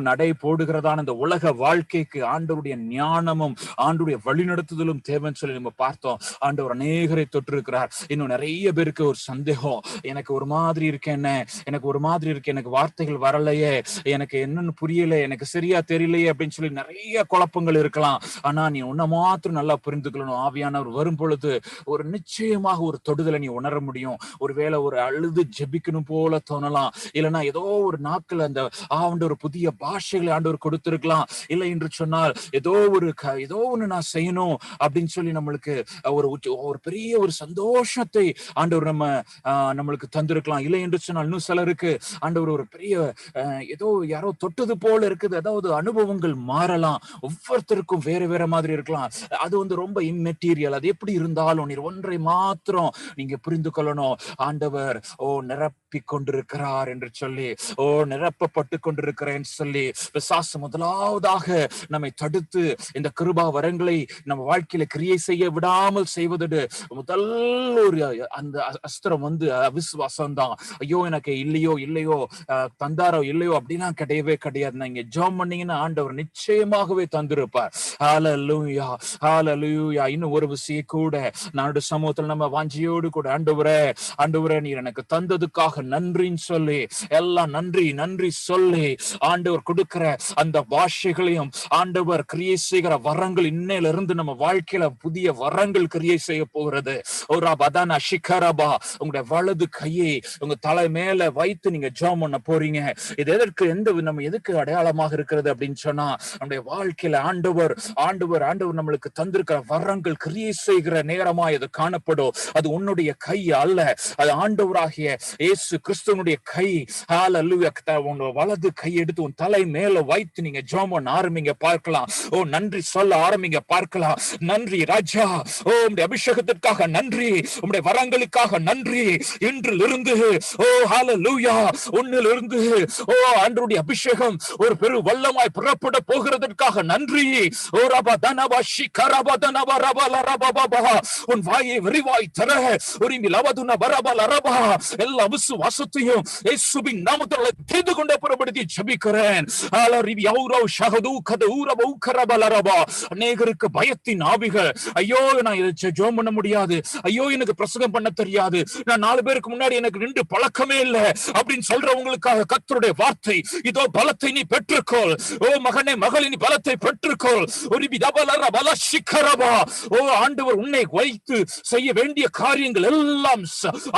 நடை போடுகிறதான இந்த உலக வாழ்க்கைக்கு ஆண்டவருடைய ஞானமும் ஆண்டவருடைய வழிநடத்துதலும் தேவைன்னு சொல்லி நம்ம பார்த்தோம். ஆண்டவர் அநேகரை தொற்றிருக்கிறார். இன்னும் நிறைய பேருக்கு ஒரு சந்தேகம், எனக்கு ஒரு மாதிரி இருக்கேன், எனக்கு ஒரு மாதிரி இருக்கு, எனக்கு வார்த்தைகள் வரலையே, எனக்கு என்னன்னு புரியல, எனக்கு சரியா தெரியலையே அப்படின்னு சொல்லி நிறைய குழப்பங்கள் இருக்கலாம். ஆனா நீ உன்னை மாத்திரம் நல்லா புரிந்துக்கணும். ஆவியானவர் வரும் பொழுது ஒரு நிச்சயமாக ஒரு தொடுதலை நீ உணர முடியும். ஒருவேளை ஒரு அழுது ஜெபிக்கணும் போல தோணலாம், இல்லைன்னா ஏதோ ஒரு நாட்கள் அந்த ஆண்டவர் புதிய பாஷைகளை ஆண்டவர் கொடுத்திருக்கலாம். இல்லை என்று சொன்னால் ஏதோ ஒண்ணு நான் செய்யணும் அப்படின்னு சொல்லி நம்மளுக்கு ஒரு பெரிய ஒரு சந்தோஷத்தை ஆண்டவர் நம்மளுக்கு தந்திருக்கலாம். இல்லை என்று சொன்னால் இன்னும் சிலருக்கு ஆண்டவர் ஒரு பெரிய ஏதோ யாரோ தொட்டது போல இருக்குது. அதாவது அனுபவங்கள் மாறலாம். ஒவ்வொருத்தருக்கும் வேற வேற மாதிரி இருக்கலாம். அது ரொம்ப இம்மெட்டீரியல். அது எப்படி எப்படி இருந்தாலும் நீர் ஒன்றை மாத்திரம் நீங்க புரிந்து கொள்ளணும், ஆண்டவர் நிரப்பி கொண்டிருக்கிறார் என்று சொல்லி, நிரப்பப்பட்டு கொண்டிருக்கிறேன்னு சொல்லி பிசாசு முதலாவதாக நம்மை தடுத்து இந்த கிருபா வரங்களை நம்ம வாழ்க்கையில கிரியை செய்ய விடாமல் செய்வதோடு முதல் ஒரு அந்த அஸ்திரம் அவிசுவாசம் தான். ஐயோ எனக்கு இல்லையோ தந்தாரோ இல்லையோ அப்படிலாம் கிடையவே கிடையாது. நீங்க ஜெபம் பண்ணீங்கன்னா ஆண்டவர் நிச்சயமாகவே தந்திருப்பார். ஹல்லேலூயா, ஹல்லேலூயா. இன்னும் ஒரு விஷயம் கூட நாடு சமூகத்தில் நம்ம வாஞ்சியோடு கூட ஆண்டவரே நீர் எனக்கு தந்ததுக்காக நன்றின்னு சொல்லி எல்லாம் நன்றி சொல்லி ஆண்டவர் கொடுக்கிற அந்த பாஷைகளையும் ஆண்டவர் கிரியை செய்கிற வரங்கள் இன்னையில இருந்து நம்ம வாழ்க்கையில புதிய வரங்கள் கிரியை செய்ய போகிறது. உங்களுடைய வலது கையை உங்க தலை மேல வைத்து நீங்க ஜெபம் பண்ண போறீங்க. இது எதுக்கு அடையாளமாக இருக்கிறது அப்படின்னு சொன்னா, நம்முடைய வாழ்க்கையில ஆண்டவர் நம்மளுக்கு தந்திருக்கிற வரங்கள் கிரியை செய்கிற நேரமா இது காணப்படும். அது உன்னுடைய கை அல்ல, அது ஆண்டவராகிய இயேசு கிறிஸ்துவனுடைய கை. ஹல்லேலூயா. உங்க வலது கை எடுத்து உன் தலை மேல வைத்து நீங்க ஜெபம் பண்ண ஆரம்பிங்க பார்க்கலாம். நன்றி சொல்ல ஆரம்பிங்க பார்க்கலாம். நன்றி ராஜா, உம்முடைய அபிஷேகத்திற்காக நன்றி, உம்முடைய வரங்களுக்காக நன்றி. இன்றிலிருந்து ஹல்லேலூயா ஒன்னிலிருந்து ஆண்டவருடைய அபிஷேகம் ஒரு பெரு வல்லமாய் புறப்பட போகிறதற்காக நன்றி. உன் வாயை விரிவாய் தர எல்லா விசுவாசத்தையும் இயேசுவின் நாமத்தால் செய்து கொண்டே புறப்படுத்தி ஜெபிக்கிறேன். அநேகருக்கு பயத்தின் ஆவிகள், ஐயோ நான் இதை ஜெபம் பண்ண முடியாது, ஐயோ எனக்கு பிரசங்கம் பண்ண தெரியாது, நான் 4 பேருக்கு முன்னாடி எனக்கு நின்று பழக்கமே இல்லை அப்படின்னு சொல்றவங்களுக்காக கர்த்தருடைய வார்த்தை, இதோ பலத்தை நீ பெற்றுக்கொள். மகனே மகளே நீ பலத்தை பெற்றுக்கொள். ஆண்டவர் உன்னை வைத்து செய்ய வேண்டிய காரியங்கள் எல்லாம்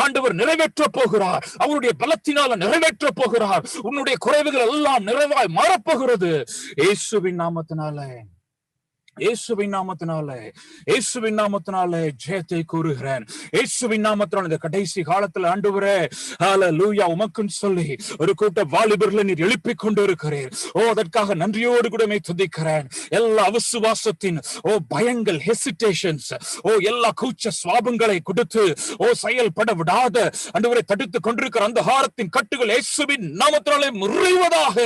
ஆண்டவர் நிறைவேற்ற போகிறார். அவருடைய பலத்தினால நிறைவேற்ற போகிறார். உன்னுடைய குறைவுகள் எல்லாம் நிறைவாய் மாறப்போகிறது. இயேசுவின் நாமத்தினாலே ஜெயத்தை கூறுகிறேன். இயேசுவின் நாமத்தினால இந்த கடைசி காலத்துல ஆண்டவரே ஹல்லேலூயா உமக்குன்னு சொல்லி ஒரு கூட்ட வாலிபர்களை நீர் எழுப்பிக் கொண்டு இருக்கிறீர். அதற்காக நன்றியோடு கூட துதிக்கிறேன். எல்லா அவிசுவாசத்தின் பயங்கள், ஹெசிடேஷன்ஸ், எல்லா கூச்ச சுவாபங்களை கொடுத்து செயல்பட விடாத ஆண்டவரை தடுத்து கொண்டிருக்கிற அந்த ஹாரத்தின் கட்டுகள் இயேசுவின் நாமத்தினாலே முறிவதாக.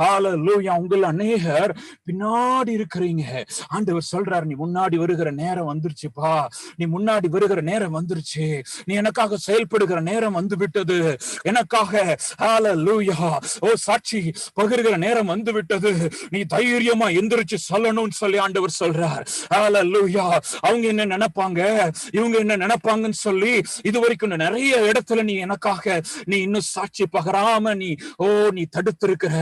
ஹல்லேலூயா. உங்கள் அநேகர் பின்னாடி இருக்கிறீங்க. ஆண்டவர் சொல்றார், நீ முன்னாடி வருகிற நேரம் வந்துருச்சுப்பா, நீ முன்னாடி வருகிற நேரம் வந்துருச்சு, நீ எனக்காக செயல்படுகிற நேரம் வந்து விட்டது, எனக்காக ஹல்லேலூயா சாட்சி பகிர்கிற நேரம் வந்து விட்டது, நீ தைரியமா எந்திரிச்சு சொல்லணும்னு சொல்லி ஆண்டவர் சொல்றார். ஹல்லேலூயா. அவங்க என்ன நினைப்பாங்க, இவங்க என்ன நினைப்பாங்கன்னு சொல்லி இதுவரைக்கும் நிறைய இடத்துல நீ எனக்காக நீ இன்னும் சாட்சி பகராம நீ தடுத்திருக்கிற,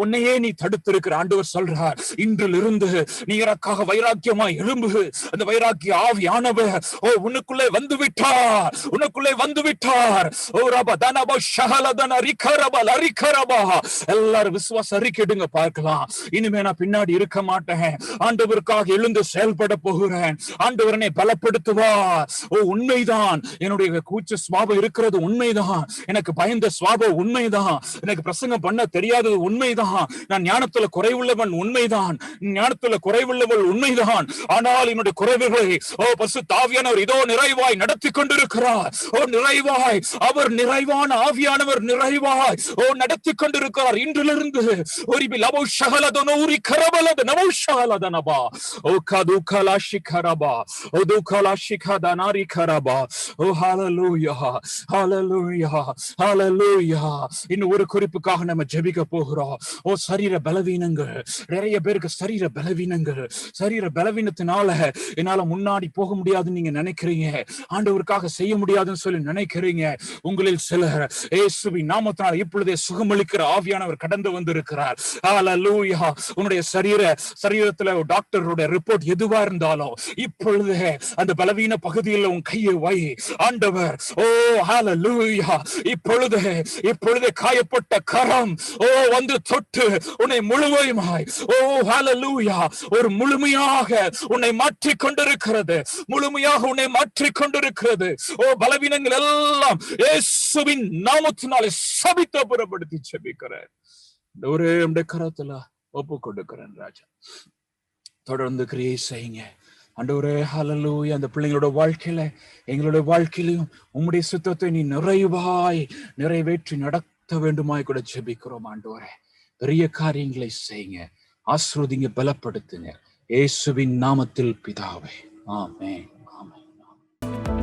உன்னையே நீ தடுத்திருக்கிற. ஆண்டவர் சொல்றார், இன்றிலிருந்து நீ எனக்காக வைராக்கியமா எழும்பு. அந்த வைராக்கிய ஆவியானவர் உனக்குள்ளே வந்து விட்டார். எல்லாரும் விசுவாச அறிக்கையிடுங்க பார்க்கலாம். இனிமே நான் பின்னாடி இருக்க மாட்டேன், ஆண்டவருக்காக எழுந்து செயல்பட போகிறேன். ஆண்டவர் என்னை பலப்படுத்துவார். உண்மைதான், என்னுடைய கூச்ச சுவாபம் இருக்கிறது உண்மைதான், எனக்கு பயந்த சுவாபம் உண்மைதான், எனக்கு பிரசங்கம் பண்ண தெரியாதது உண்மைதான், நான் ஞானத்துல குறைவுள்ளவன் உண்மைதான், ஞானத்துல குறைவுள்ளவள் உண்மைதான். ஆனால் என்னுடைய குறைவுகளை பரிசுத்த ஆவியானவர் இதோ நிறைவாய் நடத்தி கொண்டிருக்கிறார். நிறைவாய் அவர் நிறைவான ஆவியானவர் நிறைவாய் நடத்தி கொண்டிருக்கிறார். இன்றிலிருந்து இன்னும் ஒரு குறிப்புக்காக நம்ம ஜெபிக்க போகிறோம். சரீர பலவீனங்கள், நிறைய பேருக்கு சரீர பலவீனங்கள், சரீர பலவீனத்தினால என்னால முன்னாடி போக முடியாதுன்னு நீங்க நினைக்கிறீங்க, ஆண்டவருக்காக செய்ய முடியாதுன்னு சொல்லி நினைக்கிறீங்க. உங்களில் சிலர் இயேசுவின் நாமத்தினால் இப்பொழுதே சுகமளிக்கிற ஆவியானவர் கடந்து வந்திருக்கிறார். ஹல்லேலூயா. உன்னுடைய சரீரத்துல டாக்டருடைய ரிப்போர்ட் எதுவா இருந்தாலும் இப்பொழுது அந்த பலவீன பகுதியில் உன் கையை வை. ஆண்டவர் ஹல்லேலூயா இப்பொழுது காயப்பட்ட கரம் வந்து தொட்டு உன்னை முழுமையாய் ஹல்லேலூயா ஒரு முழுமையாக உன்னை மாற்றிக் கொண்டிருக்கிறது, முழுமையாக உன்னை மாற்றிக் கொண்டிருக்கிறது. பலவீனங்கள் எல்லாம் இயேசுவின் நாமத்தினாலே சபித்து புறப்படுத்தி ஜெபிக்கிறேன். ஒரே கரத்துல ஒப்பு கொடுக்கிறேன் ராஜா. தொடர்ந்து கிரியை செய்யுங்க, ஆண்டவரே ஹல்லேலூயா, அந்த பிள்ளைங்களோட வாழ்க்கையில எங்களுடைய வாழ்க்கையிலையும் உம்முடைய சுத்தத்தை நீ நிறைவேற்றி நடத்த வேண்டுமாய் கூட ஜெபிக்கிறோம். ஆண்டவரே பெரிய காரியங்களை செய்யுங்க, ஆசீர்வதிங்க, பலப்படுத்துங்க. இயேசுவின் நாமத்தில் பிதாவே, ஆமென், ஆமென்.